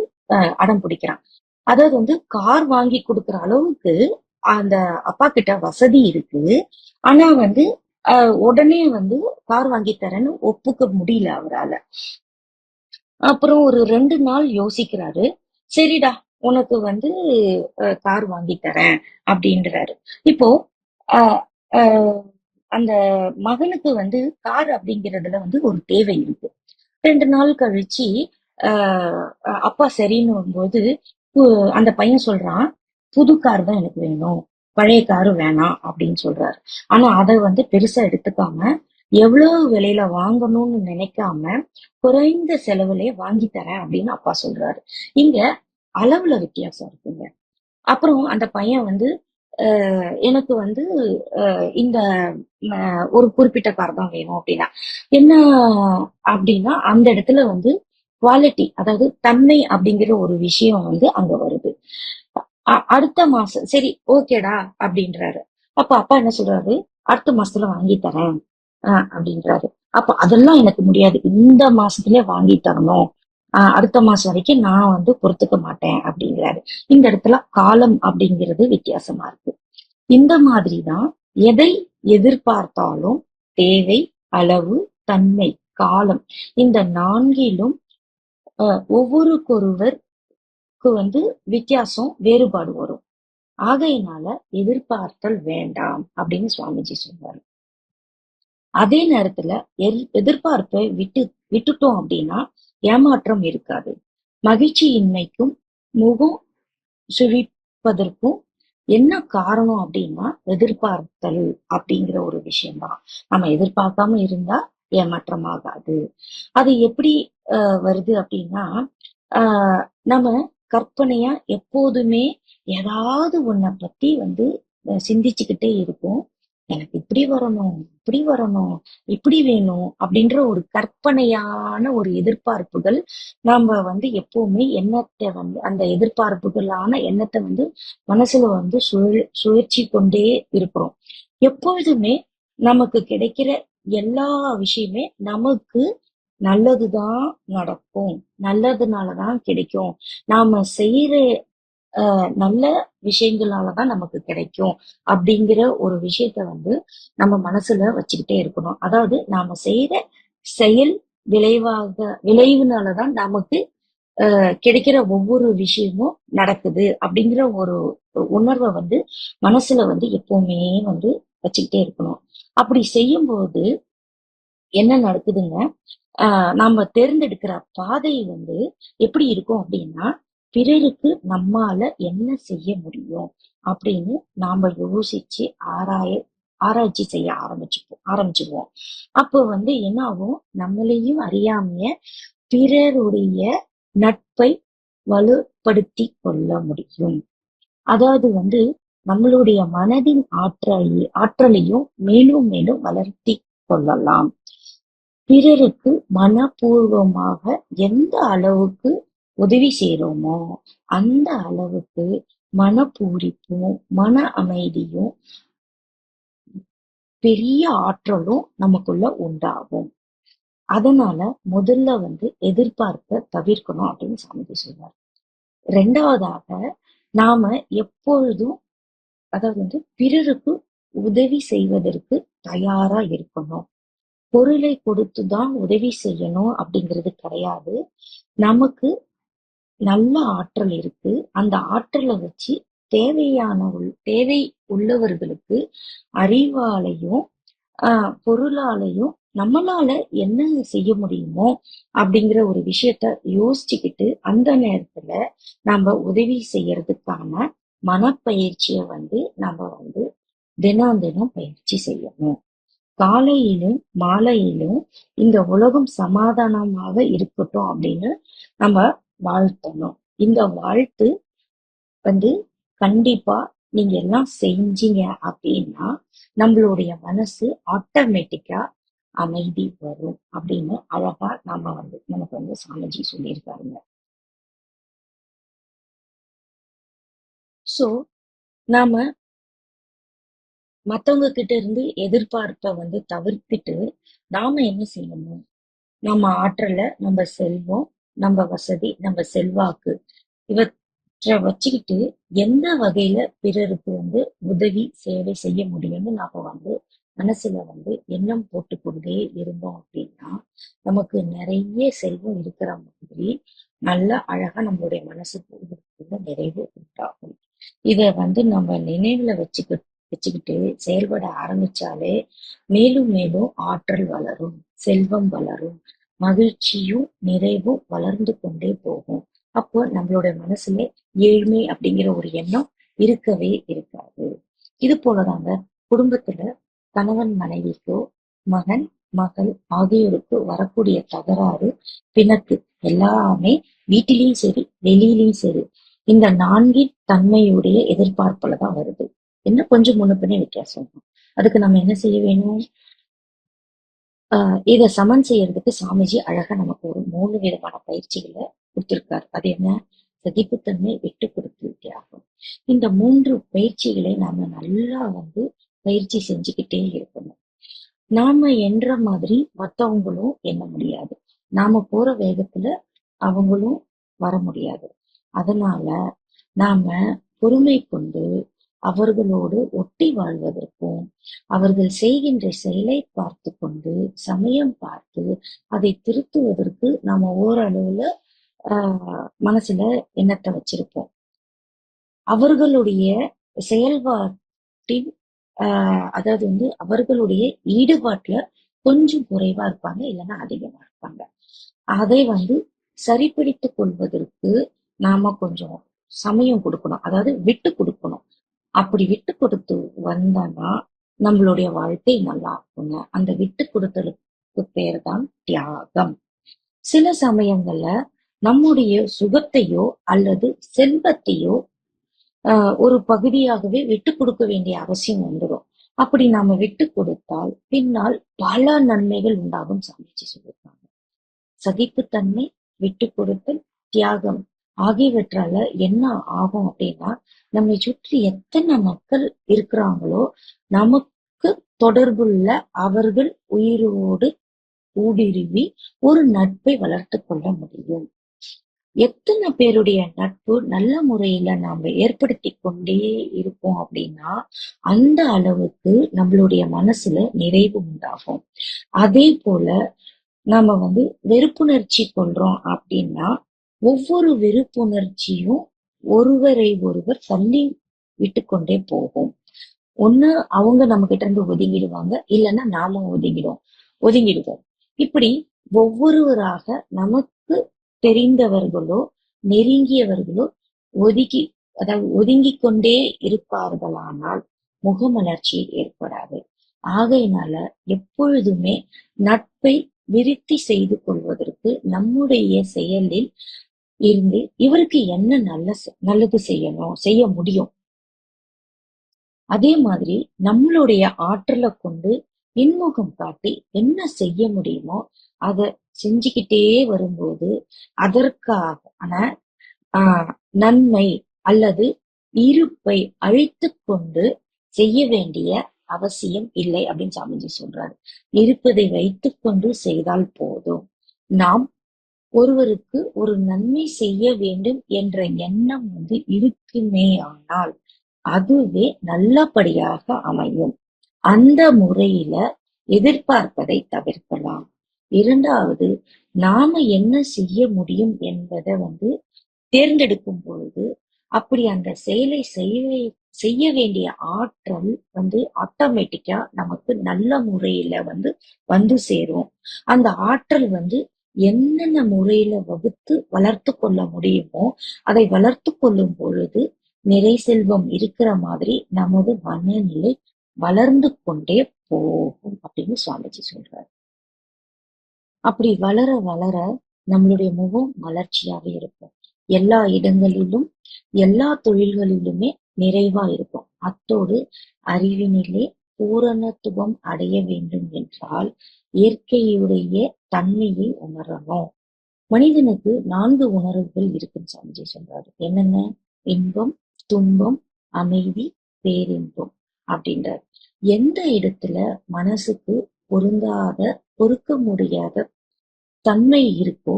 அடம் பிடிக்கிறான். அதாவது வந்து கார் வாங்கி கொடுக்குற அளவுக்கு அந்த அப்பா கிட்ட வசதி இருக்கு. ஆனா வந்து உடனே வந்து கார் வாங்கி தரேன்னு ஒப்புக்க முடியல அவரால. அப்புறம் ஒரு 2 நாள் யோசிக்கிறாரு. சரிடா, உனக்கு வந்து கார் வாங்கி தரேன் அப்படின்றாரு. இப்போ அஹ் அஹ் அந்த மகனுக்கு வந்து கார் அப்படிங்கிறதுல வந்து ஒரு தேவை இருக்கு. 2 நாள் கழிச்சு அப்பா சரின்னும் போது அந்த பையன் சொல்றான், புது கார் தான் எனக்கு வேணும், பழைய காரு வேணாம் அப்படின்னு சொல்றாரு. ஆனா அதை வந்து பெருசா எடுத்துக்காம, எவ்வளவு விலையில வாங்கணும்னு நினைக்காம குறைந்த செலவுலயே வாங்கி தரேன் அப்படின்னு அப்பா சொல்றாரு. இங்க அளவுல வித்தியாசம் இருக்குங்க. அப்புறம் அந்த பையன் வந்து எனக்கு வந்து இந்த ஒரு குறிப்பிட்ட கார் தான் வேணும் அப்படின்னா என்ன அப்படின்னா அந்த இடத்துல வந்து குவாலிட்டி, அதாவது தன்மை அப்படிங்கிற ஒரு விஷயம் வந்து அங்க வருது. அடுத்த மாசம் சரி ஓகேடா அப்படின்றாரு. அப்ப அப்பா என்ன சொல்றாரு, அடுத்த மாசத்துல வாங்கி தரேன் அப்படின்றாரு. அப்ப அதெல்லாம் எனக்கு முடியாது, இந்த மாசத்துலயே வாங்கி தரணும், அடுத்த மாசம் வரைக்கும் நான் வந்து பொறுத்துக்க மாட்டேன் அப்படிங்கிறாரு. இந்த இடத்துல காலம் அப்படிங்கிறது வித்தியாசமா இருக்கு. இந்த மாதிரிதான் எதை எதிர்பார்த்தாலும் தேவை, அளவு, தன்மை, காலம், இந்த 4லும் ஒவ்வொருக்கொருவருக்கு வந்து வித்தியாசம், வேறுபாடு வரும். ஆகையினால எதிர்பார்த்தல் வேண்டாம் அப்படின்னு சுவாமிஜி சொல்றாரு. அதே நேரத்துல எதிர்பார்ப்பை விட்டுட்டோம் அப்படின்னா ஏமாற்றம் இருக்காது. மகிழ்ச்சியின்மைக்கும் முகம் சுழிப்பதற்கும் என்ன காரணம் அப்படின்னா எதிர்பார்த்தல் அப்படிங்கிற ஒரு விஷயம்தான். நம்ம எதிர்பார்க்காம இருந்தா ஏமாற்றம் ஆகாது. அது எப்படி வருது அப்படின்னா, நம்ம கற்பனையா எப்போதுமே ஏதாவது ஒன்ன பத்தி வந்து சிந்திச்சுக்கிட்டே இருப்போம். எனக்கு இப்படி வரணும், இப்படி வரணும், இப்படி வேணும் அப்படின்ற ஒரு கற்பனையான ஒரு எதிர்பார்ப்புகள் நாம வந்து எப்பவுமே எண்ணத்தை வந்து அந்த எதிர்பார்ப்புகளான எண்ணத்தை வந்து மனசுல வந்து சுழற்சி கொண்டே இருக்கிறோம். எப்பொழுதுமே நமக்கு கிடைக்கிற எல்லா விஷயமே நமக்கு நல்லதுதான் நடக்கும், நல்லதுனாலதான் கிடைக்கும், நாம செய்யற நல்ல விஷயங்களாலதான் நமக்கு கிடைக்கும் அப்படிங்கிற ஒரு விஷயத்த வந்து நம்ம மனசுல வச்சுக்கிட்டே இருக்கணும். அதாவது நாம செய்யற செயல் விளைவுனாலதான் நமக்கு கிடைக்கிற ஒவ்வொரு விஷயமும் நடக்குது அப்படிங்கிற ஒரு உணர்வை வந்து மனசுல வந்து எப்பவுமே வந்து வச்சுக்கிட்டே இருக்கணும். அப்படி செய்யும்போது என்ன நடக்குதுங்க, நாம தேர்ந்தெடுக்கிற பாதை வந்து எப்படி இருக்கும் அப்படின்னா, பிறருக்கு நம்மால என்ன செய்ய முடியும் அப்படின்னு நாம யோசிச்சு ஆராய்ச்சி செய்ய ஆரம்பிச்சிருவோம். அப்போ வந்து என்ன ஆகும், நம்மளையும் அறியாமைய பிறருடைய நட்பை வலுப்படுத்தி கொள்ள முடியும். அதாவது வந்து நம்மளுடைய மனதின் ஆற்றலையும் மேலும் மேலும் வளர்த்தி கொள்ளலாம். பிறருக்கு மனப்பூர்வமாக எந்த அளவுக்கு உதவி செய்றோமோ அந்த அளவுக்கு மனப்பூரிப்பும் மன அமைதியும் பெரிய ஆற்றலும் நமக்குள்ள உண்டாகும். அதனால முதல்ல எதிர்பார்ப்ப தவிர்க்கணும் அப்படின்னு சாமிஜி சொல்றாரு. ரெண்டாவதாக, நாம எப்பொழுதும் பிறருக்கு உதவி செய்வதற்கு தயாரா இருக்கணும். பொருளை கொடுத்துதான் உதவி செய்யணும் அப்படிங்கிறது கிடையாது. நமக்கு நல்ல ஆற்றல் இருக்கு. அந்த ஆற்றலை வச்சு தேவை உள்ளவர்களுக்கு அறிவாலையும் பொருளாலையும் நம்மளால என்ன செய்ய முடியுமோ அப்படிங்கிற ஒரு விஷயத்த யோசிச்சுக்கிட்டு அந்த நேரத்துல நம்ம உதவி செய்யறதுக்கான மனப்பயிற்சிய நம்ம தினம் தினம் பயிற்சி செய்யணும். காலையிலும் மாலையிலும் இந்த உலகம் சமாதானமாக இருக்கட்டும் அப்படின்னு நம்ம வாழ்த்தணும். இந்த வாழ்த்து கண்டிப்பா நீங்க எல்லாம் செஞ்சீங்க அப்படின்னா நம்மளுடைய மனசு ஆட்டோமேட்டிக்கா அமைதி வரும் அப்படின்னு அழகா நமக்கு சாமிஜி சொல்லியிருக்காருங்க. சோ நாம மத்தவங்க கிட்ட இருந்து எதிர்பார்ப்ப தவிர்த்துட்டு நாம என்ன செய்யணும்? நம்ம ஆற்றல, நம்ம செல்வம், நம்ம வசதி, நம்ம செல்வாக்கு இவற்றை வச்சுக்கிட்டு எந்த வகையில பிறருக்கு உதவி சேவை செய்ய முடியும்னு நாம மனசுல எண்ணம் போட்டுக்கொண்டே இருந்தோம் அப்படின்னா நமக்கு நிறைய செல்வம் இருக்கிற மாதிரி நல்ல அழகா நம்மளுடைய மனசுக்கு நிறைவு உண்டாகும். இத நம்ம நினைவுல வச்சுக்கிட்டு செயல்பட ஆரம்பிச்சாலே மேலும் மேலும் ஆற்றல் வளரும், செல்வம் வளரும், மகிழ்ச்சியும் நிறைவும் வளர்ந்து கொண்டே போகும். அப்போ நம்மளுடைய மனசுல ஏழ்மை அப்படிங்கிற ஒரு எண்ணம் இருக்கவே இருக்காது. இது போலதாங்க குடும்பத்துல கணவன் மனைவிக்கோ, மகன் மகள் ஆகியோருக்கு வரக்கூடிய தகராறு, பிணக்கு எல்லாமே வீட்டிலையும் சரி வெளியிலையும் சரி இந்த 4 தன்மையுடைய எதிர்பார்ப்புலதான் வருது. என்ன கொஞ்சம் முன்ன பின்ன வித்தியாசம். அதுக்கு நம்ம என்ன செய்ய வேணும்? இதை சமன் செய்யறதுக்கு சாமிஜி அழகா நமக்கு ஒரு 3 விதமான பயிற்சிகளை கொடுத்திருக்காரு. அது என்ன? சகிப்புத்தன்மை, விட்டு கொடுத்து, தியாகம். இந்த 3 பயிற்சிகளை நாம நல்லா பயிற்சி செஞ்சுக்கிட்டே இருக்கணும். நாம என்ற மாதிரி மத்தவங்களும் எண்ண முடியாது. நாம போற வேகத்துல அவங்களும் வர முடியாது. அதனால நாம பொறுமை கொண்டு அவர்களோடு ஒட்டி வாழ்வதற்கும், அவர்கள் செய்கின்ற செயலை பார்த்து கொண்டு சமயம் பார்த்து அதை திருத்துவதற்கு நாம ஓரளவுல மனசுல எண்ணத்தை வச்சிருப்போம். அவர்களுடைய செயல்பாட்டின் அவர்களுடைய ஈடுபாட்டுல கொஞ்சம் குறைவா இருப்பாங்க, இல்லைன்னா அதிகமா இருப்பாங்க. அதை சரிப்படுத்திக் கொள்வதற்கு நாம கொஞ்சம் சமயம் கொடுக்கணும், அதாவது விட்டு கொடுக்கணும். அப்படி விட்டு கொடுத்து வந்தோம்னா நம்மளுடைய வாழ்க்கை நல்லா இருக்குங்க. அந்த விட்டு கொடுத்தலுக்கு பேர் தான் தியாகம். சில சமயங்கள்ல நம்முடைய சுகத்தையோ அல்லது செல்வத்தையோ ஒரு பகுதியாகவே விட்டு கொடுக்க வேண்டிய அவசியம் வந்துடும். அப்படி நாம விட்டு கொடுத்தால் பின்னால் பல நன்மைகள் உண்டாகும் சாமிஜி சொல்லியிருக்காங்க. சகிப்புத்தன்மை, விட்டு கொடுத்தல், தியாகம் ஆகியவற்றால என்ன ஆகும் அப்படின்னா, நம்மை சுற்றி எத்தனை மக்கள் இருக்கிறாங்களோ நமக்கு தொடர்புள்ள அவர்கள் உயிரோடு ஊடுருவி ஒரு நட்பை வளர்த்து கொள்ள முடியும். எத்தனை பேருடைய நட்பு நல்ல முறையில நாம ஏற்படுத்தி கொண்டே இருப்போம் அப்படின்னா அந்த அளவுக்கு நம்மளுடைய மனசுல நிறைவு உண்டாகும். அதே போல நாம வெறுப்புணர்ச்சி கொள்றோம் அப்படின்னா ஒவ்வொரு வெறுப்புணர்ச்சியும் ஒருவரை ஒருவர் தள்ளி விட்டு கொண்டே போகும். ஒண்ணு அவங்க நம்ம கிட்ட இருந்து ஒதுங்கிடுவாங்க, இல்லைன்னா நாம ஒதுங்கிடுவோம். இப்படி ஒவ்வொருவராக நமக்கு தெரிந்தவர்களோ நெருங்கியவர்களோ ஒதுங்கி கொண்டே இருப்பார்களானால் முகமலர்ச்சி ஏற்படாது. ஆகையினால எப்பொழுதுமே நட்பை விருத்தி செய்து கொள்வதற்கு நம்முடைய செயலில் இருந்து இவருக்கு என்ன நல்லது செய்ய முடியும், அதே மாதிரி நம்மளுடைய ஆற்றலை கொண்டு இன்முகம் காட்டி என்ன செய்ய முடியுமோ அதை செஞ்சுக்கிட்டே வரும்போது அதற்கான நன்மை அல்லது இருப்பை அழித்து கொண்டு செய்ய வேண்டிய அவசியம் இல்லை அப்படின்னு சாமிஜி சொல்றாரு. இருப்பதை வைத்துக் கொண்டு செய்தால் போதும். நாம் ஒருவருக்கு ஒரு நன்மை செய்ய வேண்டும் என்ற எண்ணம் இருக்குமே ஆனால் அதுவே நல்லபடியாக அமையும். அந்த முறையில எதிர்பார்ப்பதை தவிர்க்கலாம். இரண்டாவது, நாம என்ன செய்ய முடியும் என்பதை தேர்ந்தெடுக்கும் பொழுது அப்படி அந்த செயலை செய்ய வேண்டிய ஆற்றல் ஆட்டோமேட்டிக்கா நமக்கு நல்ல முறையில வந்து சேரும். அந்த ஆற்றல் என்னென்ன முறையில வகுத்து வளர்த்து கொள்ள முடியுமோ அதை வளர்த்து கொள்ளும் பொழுது நிறை செல்வம் இருக்கிற மாதிரி நமது மனநிலை வளர்ந்து கொண்டே போகும் அப்படின்னு சுவாமிஜி சொல்றாரு. அப்படி வளர வளர நம்மளுடைய முகம் மலர்ச்சியாக இருக்கும். எல்லா இடங்களிலும் எல்லா தொழில்களிலுமே நிறைவா இருக்கும். அத்தோடு அறிவினிலே பூரணத்துவம் அடைய வேண்டும் என்றால் இயற்கையுடைய தன்மையை உணரணும். மனிதனுக்கு 4 உணர்வுகள் இருக்குன்னு சாமிஜி சொல்றாரு. என்னென்ன? இன்பம், துன்பம், அமைதி, பேரின்பம் அப்படின்றார். எந்த இடத்துல மனசுக்கு பொறுக்க முடியாத தன்மை இருக்கோ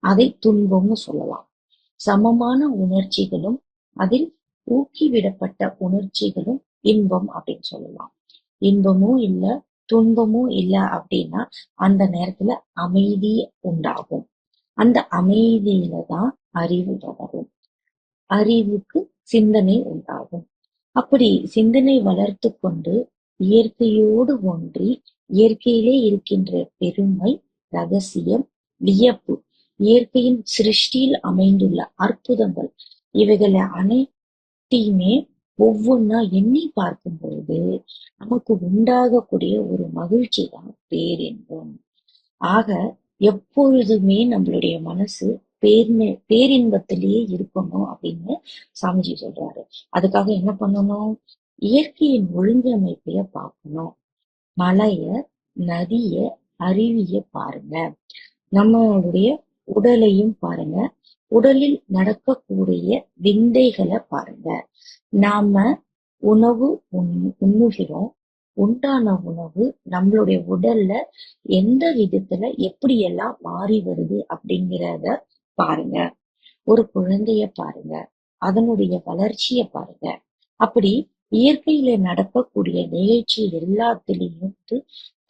அதை துன்பம்னு சொல்லலாம். சமமான உணர்ச்சிகளும் அதில் ஊக்கிவிடப்பட்ட உணர்ச்சிகளும் இன்பம் அப்படின்னு சொல்லலாம். இன்பமும் இல்ல துன்பமும் இல்ல அப்படின்னா அந்த நேரத்துல அமைதி உண்டாகும். அந்த அமைதியில தான் அறிவு வளரும். அறிவுக்கு சிந்தனை உண்டாகும். அப்படி சிந்தனை வளர்த்து கொண்டு இயற்கையோடு ஒன்றி இயற்கையிலே இருக்கின்ற பெருமை, ரகசியம், வியப்பு, இயற்கையின் சிருஷ்டியில் அமைந்துள்ள அற்புதங்கள் இவைகளை அனைத்தையுமே ஒவ்வொன்னா எண்ணி பார்க்கும் பொழுது நமக்கு உண்டாகக்கூடிய ஒரு மகிழ்ச்சி தான் பேரின்பம். ஆக எப்பொழுதுமே நம்மளுடைய மனசு பேரின்பத்திலேயே இருக்கணும் அப்படின்னு சாமிஜி சொல்றாரு. அதுக்காக என்ன பண்ணணும்? இயற்கையின் ஒழுங்கமைப்பைய பார்க்கணும். மலைய, நதிய, அருவிய பாருங்க. நம்மளுடைய உடலையும் பாருங்க. உடலில் நடக்கக்கூடிய விந்தைகளை பாருங்க. நாம உணவு உண்ணுகிறோம். உண்டான உணவு நம்மளுடைய உடல்ல எந்த விதத்துல எப்படி எல்லாம் மாறி வருது அப்படிங்கிறத பாருங்க. ஒரு குழந்தைய பாருங்க, அதனுடைய வளர்ச்சிய பாருங்க. அப்படி இயற்கையில நடக்கக்கூடிய நிகழ்ச்சி எல்லாத்திலையும்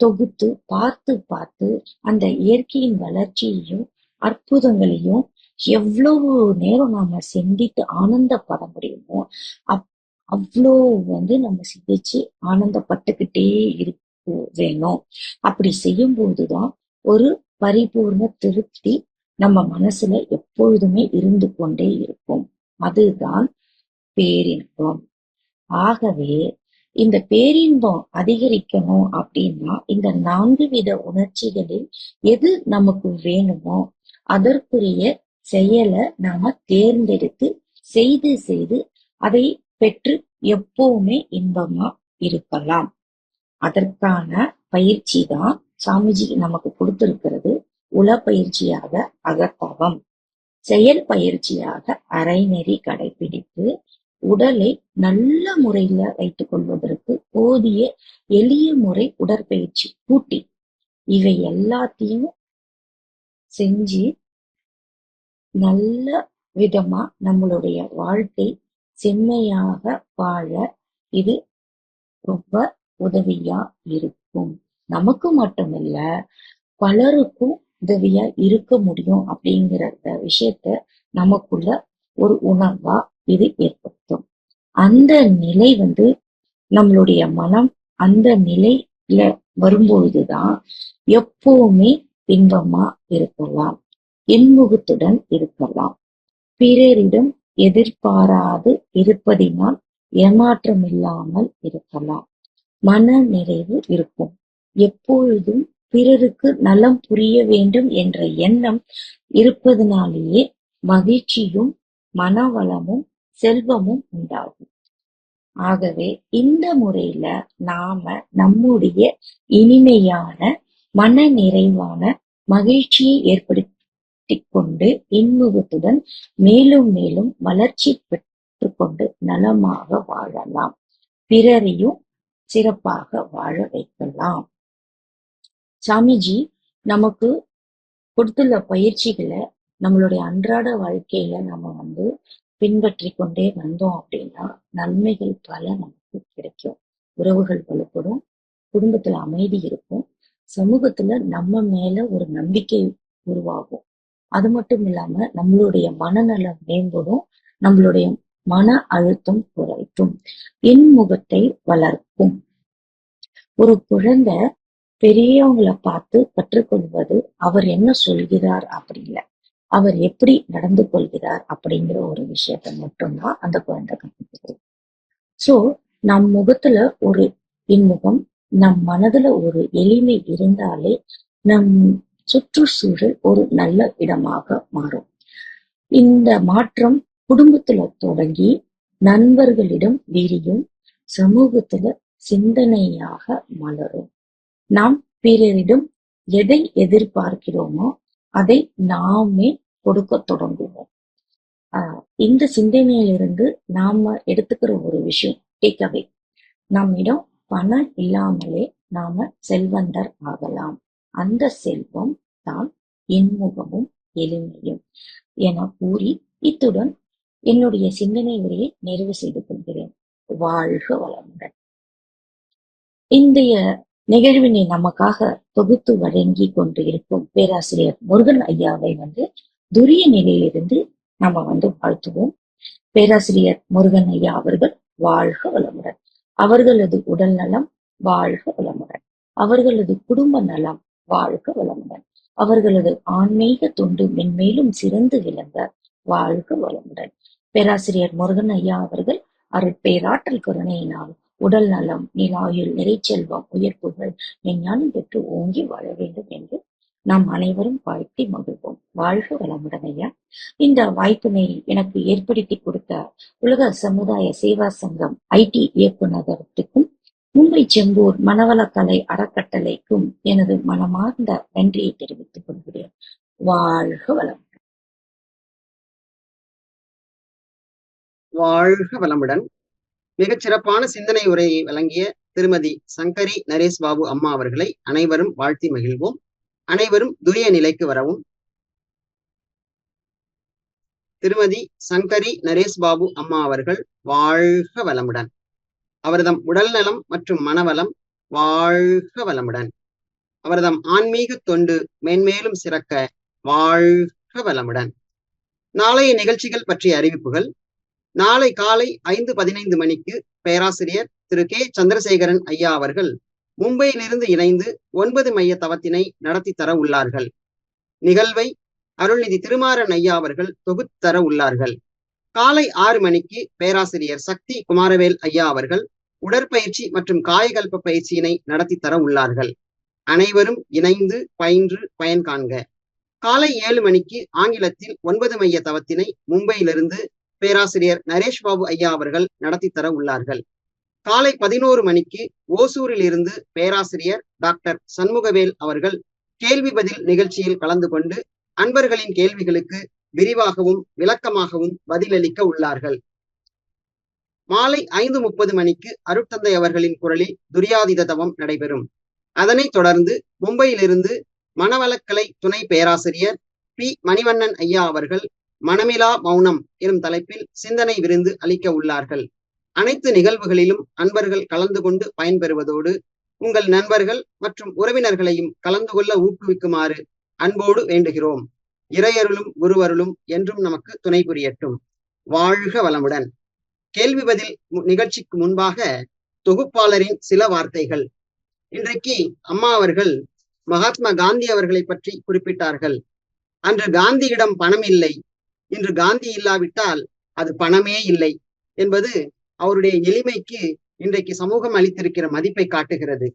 தொகுத்து பார்த்து பார்த்து அந்த இயற்கையின் வளர்ச்சியையும் அற்புதங்களையும் எவ்வளவு நேரம் நாம சிந்தித்து ஆனந்தப்பட முடியுமோ அவ்வளோ நம்ம சிந்திச்சு ஆனந்தப்பட்டுக்கிட்டே இருக்க வேணும். அப்படி செய்யும் போதுதான் ஒரு பரிபூர்ண திருப்தி நம்ம மனசுல எப்பொழுதுமே இருந்து கொண்டே இருக்கும். அதுதான் பேரின்பம். ஆகவே இந்த பேரின்பம் அதிகரிக்கணும் அப்படின்னா இந்த 4 வித உணர்ச்சிகளில் எது நமக்கு வேணுமோ அதற்குரிய செயலை நாம தேர்ந்தெடுத்து செய்து செய்து அதை பெற்று எப்பவுமே இன்பமா இருக்கலாம். அதற்கான பயிற்சி தான் சாமிஜி நமக்கு கொடுத்திருக்கிறது. உளப்பயிற்சியாக அகத்தவம், செயல் பயிற்சியாக அறநெறி கடைபிடித்து உடலை நல்ல முறையில வைத்துக் கொள்வதற்கு போதிய எளிய முறை உடற்பயிற்சி கூட்டி இவை எல்லாத்தையும் செஞ்சு நல்ல விதமா நம்மளுடைய வாழ்க்கை செம்மையாக வாழ இது ரொம்ப உதவியா இருக்கும். நமக்கு மட்டுமில்ல பலருக்கும் உதவியா இருக்க முடியும் அப்படிங்கிற விஷயத்த நமக்குள்ள ஒரு உணர்வா இது ஏற்படுத்தும். அந்த நிலை நம்மளுடைய மனம் அந்த நிலையில வரும்பொழுதுதான் எப்பவுமே இன்பமா இருக்கலாம், இன்முகத்துடன் இருக்கலாம். பிறரிடம் எதிர்பாராது இருப்பதினால் ஏமாற்றம் இல்லாமல் இருக்கலாம். மன நிறைவு இருக்கும். எப்பொழுதும் பிறருக்கு நலம் புரிய வேண்டும் என்ற எண்ணம் இருப்பதனாலேயே மகிழ்ச்சியும் மனவளமும் செல்வமும் உண்டாகும். ஆகவே இந்த முறையில நாம நம்முடைய இனிமையான மன நிறைவான மகிழ்ச்சியை ஏற்படுத்தி கொண்டு இன்முகத்துடன் மேலும் மேலும் வளர்ச்சி பெற்று கொண்டு நலமாக வாழலாம். பிறரையும் சிறப்பாக வாழ வைக்கலாம். சாமிஜி நமக்கு கொடுத்துள்ள பயிற்சிகளை நம்மளுடைய அன்றாட வாழ்க்கையில நம்ம பின்பற்றி கொண்டே வந்தோம் அப்படின்னா நன்மைகள் பல நமக்கு கிடைக்கும். உறவுகள் வலுப்படும், குடும்பத்துல அமைதி இருக்கும், சமூகத்துல நம்ம மேல ஒரு நம்பிக்கை உருவாகும். அது மட்டும் இல்லாம நம்மளுடைய மனநலம் மேம்படும், நம்மளுடைய மன அழுத்தம் குறைக்கும், இன்முகத்தை வளர்க்கும். ஒரு குழந்தை பெரியவங்களை பார்த்து கற்றுக்கொள்வது அவர் என்ன சொல்கிறார் அப்படி இல்லை, அவர் எப்படி நடந்து கொள்கிறார் அப்படிங்கிற ஒரு விஷயத்த மட்டும்தான் அந்த குழந்தை கற்றுக்கிறது. சோ நம் முகத்துல ஒரு இன்முகம், நம் மனதுல ஒரு எளிமை இருந்தாலே நம் சுற்றுச்சூழல் ஒரு நல்ல இடமாக மாறும். இந்த மாற்றம் குடும்பத்துல தொடங்கி நண்பர்களிடம் விரியும், சமூகத்துல சிந்தனையாக மலரும். நாம் பிறரிடம் எதை எதிர்பார்க்கிறோமோ அதை நாமே கொடுக்க தொடங்குவோம். இந்த சிந்தனையிலிருந்து நாம எடுத்துக்கிற ஒரு விஷயம் டேக்அவே, நம்மிடம் பணம் இல்லாமலே நாம செல்வந்தர் ஆகலாம். அந்த செல்வம் தான் இன்முகமும் எளிமையும் என கூறி இத்துடன் என்னுடைய சிந்தனை உரையை நிறைவு செய்து கொள்கிறேன். வாழ்க வளமுடன். இன்றைய நிகழ்வினை நமக்காக தொகுத்து வழங்கி கொண்டு இருக்கும் பேராசிரியர் முருகன் ஐயாவை துரிய நிலையிலிருந்து நம்ம வாழ்த்துவோம். பேராசிரியர் முருகன் ஐயா அவர்கள் வாழ்க வளமுடன். அவர்களது உடல் நலம் வாழ்க வளமுடன், அவர்களது குடும்ப நலம் வாழ்க வளமுடன், அவர்களது ஆன்மீக தொண்டு மென்மேலும் சிறந்து விளங்க வாழ்க வளமுடன். பேராசிரியர் முருகன் ஐயா அவர்கள் அருட்பேராற்றல் கருணையினால் உடல் நலம், நிலாயுள், நிறைச்செல்வம், உயர்ப்புகள் மெஞ்ஞானம் பெற்று ஓங்கி வாழ வேண்டும் என்று நாம் அனைவரும் வாழ்த்தி மகிழ்வோம். வாழ்க வளமுடன் ஐயா. இந்த வாய்ப்பினை எனக்கு ஏற்படுத்தி கொடுத்த உலக சமுதாய சேவா சங்கம் ஐடி இயக்குநரகத்துக்கும் மும்பை செம்பூர் மனவளக்கலை அறக்கட்டளைக்கும் எனது மனமார்ந்த நன்றியை தெரிவித்துக் கொள்கிறேன். வாழ்க வளமுடன். வாழ்க வளமுடன். மிகச் சிறப்பான சிந்தனை உரையை வழங்கிய திருமதி சங்கரி நரேஷ் பாபு அம்மா அவர்களை அனைவரும் வாழ்த்தி மகிழ்வோம். அனைவரும் துரிய நிலைக்கு வரவும். திருமதி சங்கரி நரேஷ் பாபு அம்மா அவர்கள் வாழ்க வளமுடன். அவர்தம் உடல் நலம் மற்றும் மனவளம் வாழ்க வளமுடன். அவர்தம் ஆன்மீக தொண்டு மேன்மேலும் சிறக்க வாழ்க வளமுடன். நாளைய நிகழ்ச்சிகள் பற்றிய அறிவிப்புகள். நாளை காலை 5:15 மணிக்கு பேராசிரியர் திரு கே சந்திரசேகரன் ஐயா அவர்கள் மும்பையிலிருந்து இணைந்து 9 மைய தவத்தினை நடத்தி தர உள்ளார்கள். நிகழ்வை அருள்நிதி திருமாறன் ஐயா அவர்கள் தொகுத்தர உள்ளார்கள். காலை 6 மணிக்கு பேராசிரியர் சக்தி குமாரவேல் ஐயா அவர்கள் உடற்பயிற்சி மற்றும் காயகல்ப பயிற்சியினை நடத்தி தர உள்ளார்கள். அனைவரும் இணைந்து பயின்று பயன் காண்க. காலை 7 மணிக்கு ஆங்கிலத்தில் 9 மைய தவத்தினை மும்பையிலிருந்து பேராசிரியர் நரேஷ் பாபு ஐயா அவர்கள் நடத்தி தர உள்ளார்கள். காலை 11 மணிக்கு ஓசூரில் இருந்து பேராசிரியர் டாக்டர் சண்முகவேல் அவர்கள் கேள்வி பதில் நிகழ்ச்சியில் கலந்து கொண்டு அன்பர்களின் கேள்விகளுக்கு விரிவாகவும் விளக்கமாகவும் பதிலளிக்க உள்ளார்கள். மாலை 5:30 மணிக்கு அருட்தந்தை அவர்களின் குரலில் துரியாதீத தவம் நடைபெறும். அதனைத் தொடர்ந்து மும்பையிலிருந்து மனவளக்கலை துணை பேராசிரியர் பி மணிவண்ணன் ஐயா அவர்கள் மனமிலா மௌனம் எனும் தலைப்பில் சிந்தனை விருந்து அளிக்க உள்ளார்கள். அனைத்து நிகழ்வுகளிலும் அன்பர்கள் கலந்து கொண்டு பயன்பெறுவதோடு உங்கள் நண்பர்கள் மற்றும் உறவினர்களையும் கலந்து கொள்ள ஊக்குவிக்குமாறு அன்போடு வேண்டுகிறோம். இறையருளும் குருவருளும் என்றும் நமக்கு துணை புரியட்டும். வாழ்க வளமுடன். கேள்வி பதில் நிகழ்ச்சிக்கு முன்பாக தொகுப்பாளரின் சில வார்த்தைகள். இன்றைக்கு அம்மா அவர்கள் மகாத்மா காந்தி அவர்களை பற்றி குறிப்பிட்டார்கள். அன்று காந்தியிடம் பணம் இல்லை, இன்று காந்தி இல்லாவிட்டால் அது பணமே இல்லை என்பது அவருடைய எளிமைக்கு இன்றைக்கு சமூகம் அளித்திருக்கிற மதிப்பை காட்டுகிறது.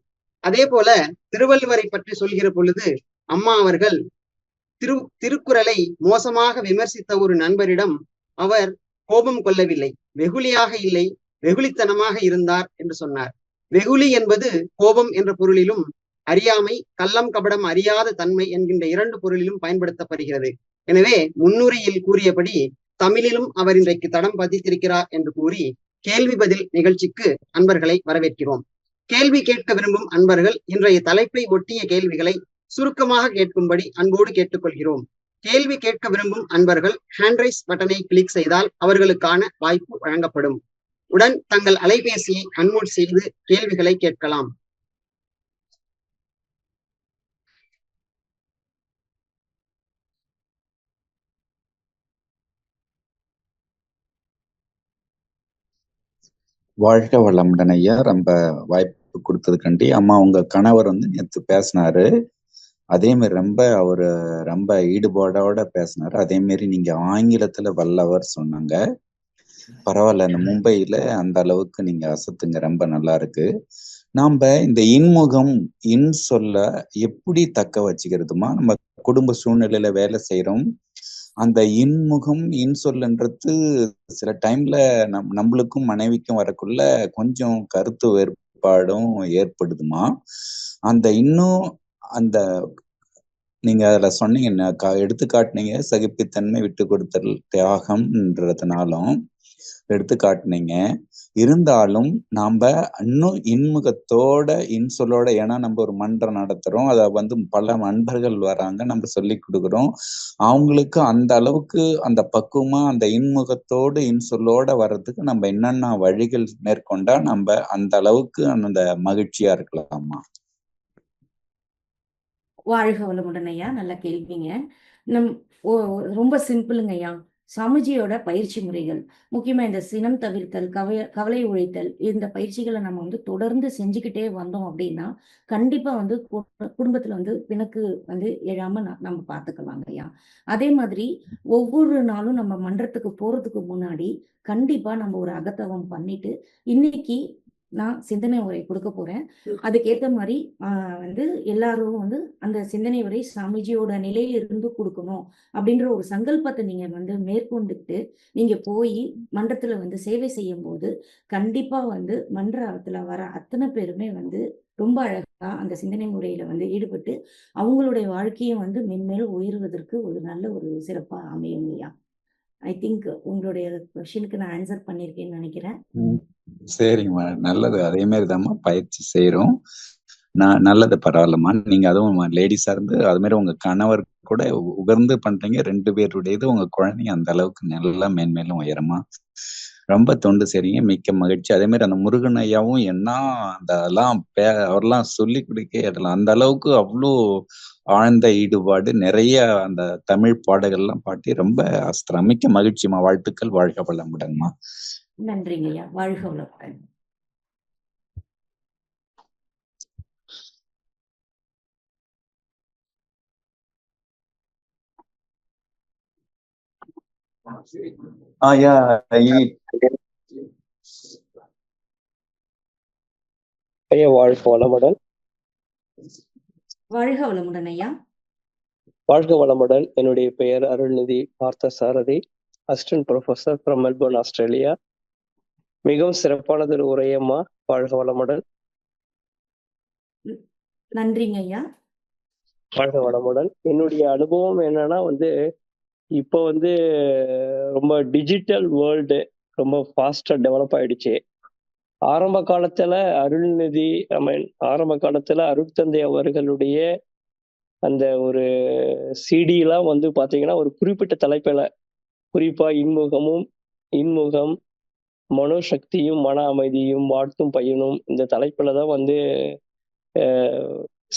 அதே போல திருவள்ளுவரை பற்றி சொல்கிற பொழுது அம்மா அவர்கள் திருக்குறளை மோசமாக விமர்சித்த ஒரு நண்பரிடம் அவர் கோபம் கொள்ளவில்லை, வெகுளியாக இல்லை, வெகுளித்தனமாக இருந்தார் என்று சொன்னார். வெகுளி என்பது கோபம் என்ற பொருளிலும் அறியாமை, கள்ளம் கபடம் அறியாத தன்மை என்கின்ற 2 பொருளிலும் பயன்படுத்தப்படுகிறது. எனவே முன்னுரையில் கூறியபடி தமிழிலும் அவர் இன்றைக்கு தடம் பதித்திருக்கிறார் என்று கூறி கேள்வி பதில் நிகழ்ச்சிக்கு அன்பர்களை வரவேற்கிறோம். கேள்வி கேட்க விரும்பும் அன்பர்கள் இன்றைய தலைப்பை ஒட்டிய கேள்விகளை சுருக்கமாக கேட்கும்படி அன்போடு கேட்டுக்கொள்கிறோம். கேள்வி கேட்க விரும்பும் அன்பர்கள் ஹேண்ட்ரைஸ் பட்டனை கிளிக் செய்தால் அவர்களுக்கான வாய்ப்பு வழங்கப்படும். உடன் தங்கள் அலைபேசியை அன்மியூட் செய்து கேள்விகளை கேட்கலாம். வாழ்க வளமுடன் ஐயா. ரொம்ப வாய்ப்பு கொடுத்ததுக்காண்டி. அம்மா, உங்க கணவர் நேத்து பேசினாரு. அதே மாதிரி அவரு ரொம்ப ஈடுபாடோட பேசினாரு. அதே மாதிரி நீங்க ஆங்கிலத்துல வல்லவர் சொன்னாங்க. பரவாயில்ல, இந்த மும்பையில அந்த அளவுக்கு நீங்க அசத்துங்க, ரொம்ப நல்லா இருக்கு. நாம இந்த இன்முகம் சொல்ல எப்படி தக்க வச்சுக்கிறதுமா? நம்ம குடும்ப சூழ்நிலையில வேலை செய்யறோம். அந்த இன்முகம் சொல்லுன்றது சில டைம்ல நம்மளுக்கும் மனைவிக்கும் வரக்குள்ள கொஞ்சம் கருத்து வேறுபாடும் ஏற்படுதுமா. அந்த இன்னும் அந்த நீங்க அதுல சொன்னீங்க, எடுத்துக்காட்டுனீங்க, சகிப்புத்தன்மை, விட்டு கொடுத்தல், தியாகம்ன்றதுனாலும் எடுத்துக்காட்டுனீங்க. இருந்தாலும் நாம இன்னும் இன்முகத்தோட இன்சொல்லோட, ஏன்னா நம்ம ஒரு மன்றம் நடத்துறோம், அத பல நண்பர்கள் வராங்க, நம்ம சொல்லி கொடுக்குறோம். அவங்களுக்கு அந்த அளவுக்கு அந்த பக்குவமா அந்த இன்முகத்தோடு இன்சொல்லோட வர்றதுக்கு நம்ம என்னென்ன வழிகள் மேற்கொண்டா நம்ம அந்த அளவுக்கு அந்த மகிழ்ச்சியா இருக்கலாமா? வாழ்க வளமுடன் ஐயா. நல்ல கேள்விங்க. நம் ரொம்ப சிம்பிளுங்க ஐயா. சாமிஜியோட பயிற்சி முறைகள், முக்கியமா இந்த சினம் தவிர்த்தல், கவலை ஒழித்தல், இந்த பயிற்சிகளை நம்ம தொடர்ந்து செஞ்சுக்கிட்டே வந்தோம் அப்படின்னா, கண்டிப்பா குடும்பத்துல பிணக்கு எழாம நம்ம பார்த்துக்கலாங்க ஐயா. அதே மாதிரி ஒவ்வொரு நாளும் நம்ம மன்றத்துக்கு போறதுக்கு முன்னாடி கண்டிப்பா நம்ம ஒரு அகத்தவம் பண்ணிட்டு, இன்னைக்கு நான் சிந்தனை உரை கொடுக்க போறேன். அதுக்கேத்த மாதிரி எல்லாரும் அந்த சிந்தனை உரை சாமிஜியோட நிலையில இருந்து கொடுக்கணும் அப்படின்ற ஒரு சங்கல்பத்தை நீங்க மேற்கொண்டுட்டு நீங்க போய் மன்றத்துல சேவை செய்யும் போது கண்டிப்பா மன்றத்துல வர அத்தனை பேருமே ரொம்ப அழகா அந்த சிந்தனை முறையில ஈடுபட்டு அவங்களுடைய வாழ்க்கையும் மென்மேலும் உயர்வதற்கு ஒரு நல்ல ஒரு சிறப்பா அமையும் இல்லையா? ஐ திங்க் உங்களுடைய கொஸ்டினுக்கு நான் ஆன்சர் பண்ணிருக்கேன்னு நினைக்கிறேன். சரிங்கம்மா, நல்லது. அதே மாதிரிதாம்மா பயிற்சி செய்யறோம். நல்லது, பரவாயில்லம்மா. நீங்க அதுவும் லேடிஸா இருந்து அது மாதிரி உங்க கணவர் கூட உகர்ந்து பண்றீங்க. 2 பேருடையது, உங்க குழந்தைங்க அந்த அளவுக்கு நல்லா மேன்மேலும் உயரமா ரொம்ப தொண்டு செய்றீங்க. மிக்க மகிழ்ச்சி. அதே மாதிரி அந்த முருகன் ஐயாவும் என்ன அதெல்லாம் அவரெல்லாம் சொல்லி கொடுக்க அந்த அளவுக்கு அவ்வளோ ஆழ்ந்த ஈடுபாடு, நிறைய அந்த தமிழ் பாடல்கள்லாம் பாட்டி ரொம்ப அஸ்திரம். மிக்க மகிழ்ச்சிமா. வாழ்த்துக்கள். வாழ்க வளமுடன்மா. நன்றிங்க ஐயா. வாழ்க வளமுடன். ஐயா, வாழ்க வளமுடன். வாழ்க வளமுடன் ஐயா. வாழ்க வளமுடன். என்னுடைய பெயர் Arulnithi Parthasarathy, assistant professor from Melbourne, Australia. மிகவும் சிறப்பானது ஒரு உரையம்மா. வாழ்க வளமுடன். நன்றிங்க ஐயா. வாழ்க வளமுடன். என்னுடைய அனுபவம் என்னன்னா இப்போ ரொம்ப டிஜிட்டல் வேர்ல்டு ரொம்ப ஃபாஸ்டா டெவலப் ஆயிடுச்சு. ஆரம்ப காலத்துல அருட்தந்தை அவர்களுடைய அந்த ஒரு சிடிலாம் பாத்தீங்கன்னா ஒரு குறிப்பிட்ட தலைப்புல, குறிப்பா இன்முகம், மனோசக்தியும் மன அமைதியும் வாழ்த்தும் பையனும், இந்த தலைப்புலதான்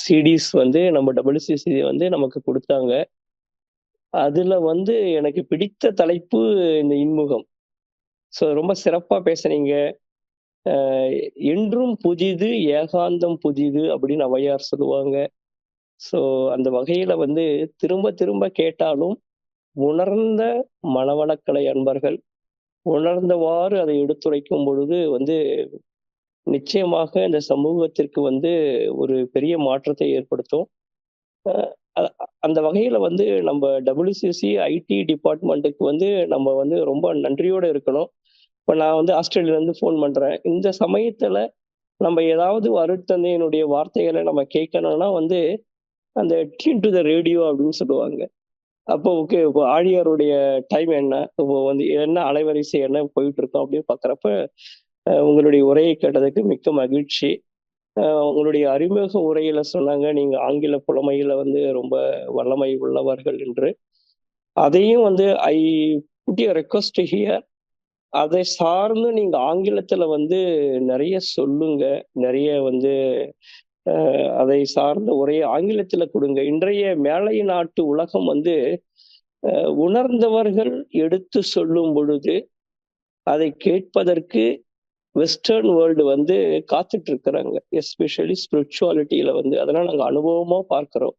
சிடிஸ் நம்ம WCC நமக்கு கொடுத்தாங்க. அதுல எனக்கு பிடித்த தலைப்பு இந்த இன்முகம். ஸோ ரொம்ப சிறப்பா பேசுனீங்க. என்றும் புதிது, ஏகாந்தம் புதிது அப்படின்னு ஔவையார் சொல்லுவாங்க. ஸோ அந்த வகையில திரும்ப திரும்ப கேட்டாலும் உணர்ந்த மனவளக்கலை அன்பர்கள் உணர்ந்தவாறு அதை எடுத்துரைக்கும் பொழுது நிச்சயமாக இந்த சமூகத்திற்கு ஒரு பெரிய மாற்றத்தை ஏற்படுத்தும். அந்த வகையில நம்ம WCC IT டிபார்ட்மெண்ட்டுக்கு நம்ம ரொம்ப நன்றியோட இருக்கணும். இப்போ நான் ஆஸ்திரேலியால இருந்து ஃபோன் பண்றேன். இந்த சமயத்துல நம்ம ஏதாவது அருட்தந்தையினுடைய வார்த்தைகளை நம்ம கேட்கணும்னா அந்த டியூன் டு த ரேடியோ அப்படின்னு சொல்லுவாங்க. அப்போ ஓகே, இப்போ ஆழியாருடைய டைம் என்ன, இப்போ என்ன அலைவரிசை என்ன போயிட்டு இருக்கோம் அப்படின்னு பாக்குறப்ப உங்களுடைய உரையை கேட்டதுக்கு மிக்க மகிழ்ச்சி. உங்களுடைய அறிமுக உரையில சொன்னாங்க நீங்க ஆங்கில புலமையில வந்து ரொம்ப வல்லமை உள்ளவர்கள் என்று. அதையும் வந்து I put you request here. அதை சார்ந்து நீங்க ஆங்கிலத்துல வந்து நிறைய சொல்லுங்க. நிறைய வந்து அதை சார்ந்த உரையை ஆங்கிலத்துல கொடுங்க. இன்றைய மேலை நாட்டு உலகம் வந்து உணர்ந்தவர்கள் எடுத்து சொல்லும் பொழுது அதை கேட்பதற்கு வெஸ்டர்ன் வேர்ல்டு வந்து காத்துட்டு இருக்கிறாங்க, எஸ்பெஷலி ஸ்பிரிச்சுவாலிட்டியில வந்து. அதெல்லாம் நாங்க அனுபவமா பார்க்கிறோம்.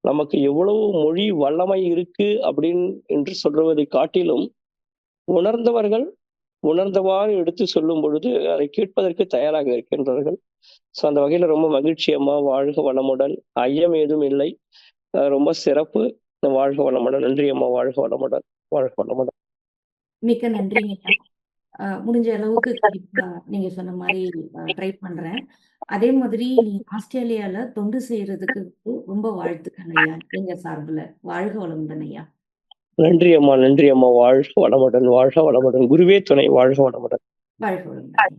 நமக்கு எவ்வளவு மொழி வல்லமை இருக்கு அப்படின்னு என்று சொல்றதை காட்டிலும் உணர்ந்தவர்கள் உணர்ந்தவாறு எடுத்து சொல்லும் பொழுது அதை கேட்பதற்கு தயாராக இருக்கின்றார்கள். ஸோ அந்த வகையில ரொம்ப மகிழ்ச்சி அம்மா. வாழ்க வளமுடன். ஐயம் ஏதும் இல்லை. ரொம்ப சிறப்பு. வாழ்க வளமுடன். நன்றி அம்மா. வாழ்க வளமுடன். வாழ்க வளமுடன். மிக்க நன்றிங்க. முடிஞ்ச அளவுக்கு கண்டிப்பா நீங்க சொன்ன மாதிரி ட்ரை பண்றேன். அதே மாதிரி நீங்க ஆஸ்திரேலியால தொண்டு செய்யறதுக்கு ரொம்ப வாழ்த்துக்கள் ஐயா எங்க சார்புல. வாழ்க வளமுடன் ஐயா. நன்றி அம்மா. நன்றி அம்மா. வாழ்க வளமுடன். வாழ்க வளமுடன். குருவே துணை. வாழ்க வளமுடன். வாழ்க வளமுடன்.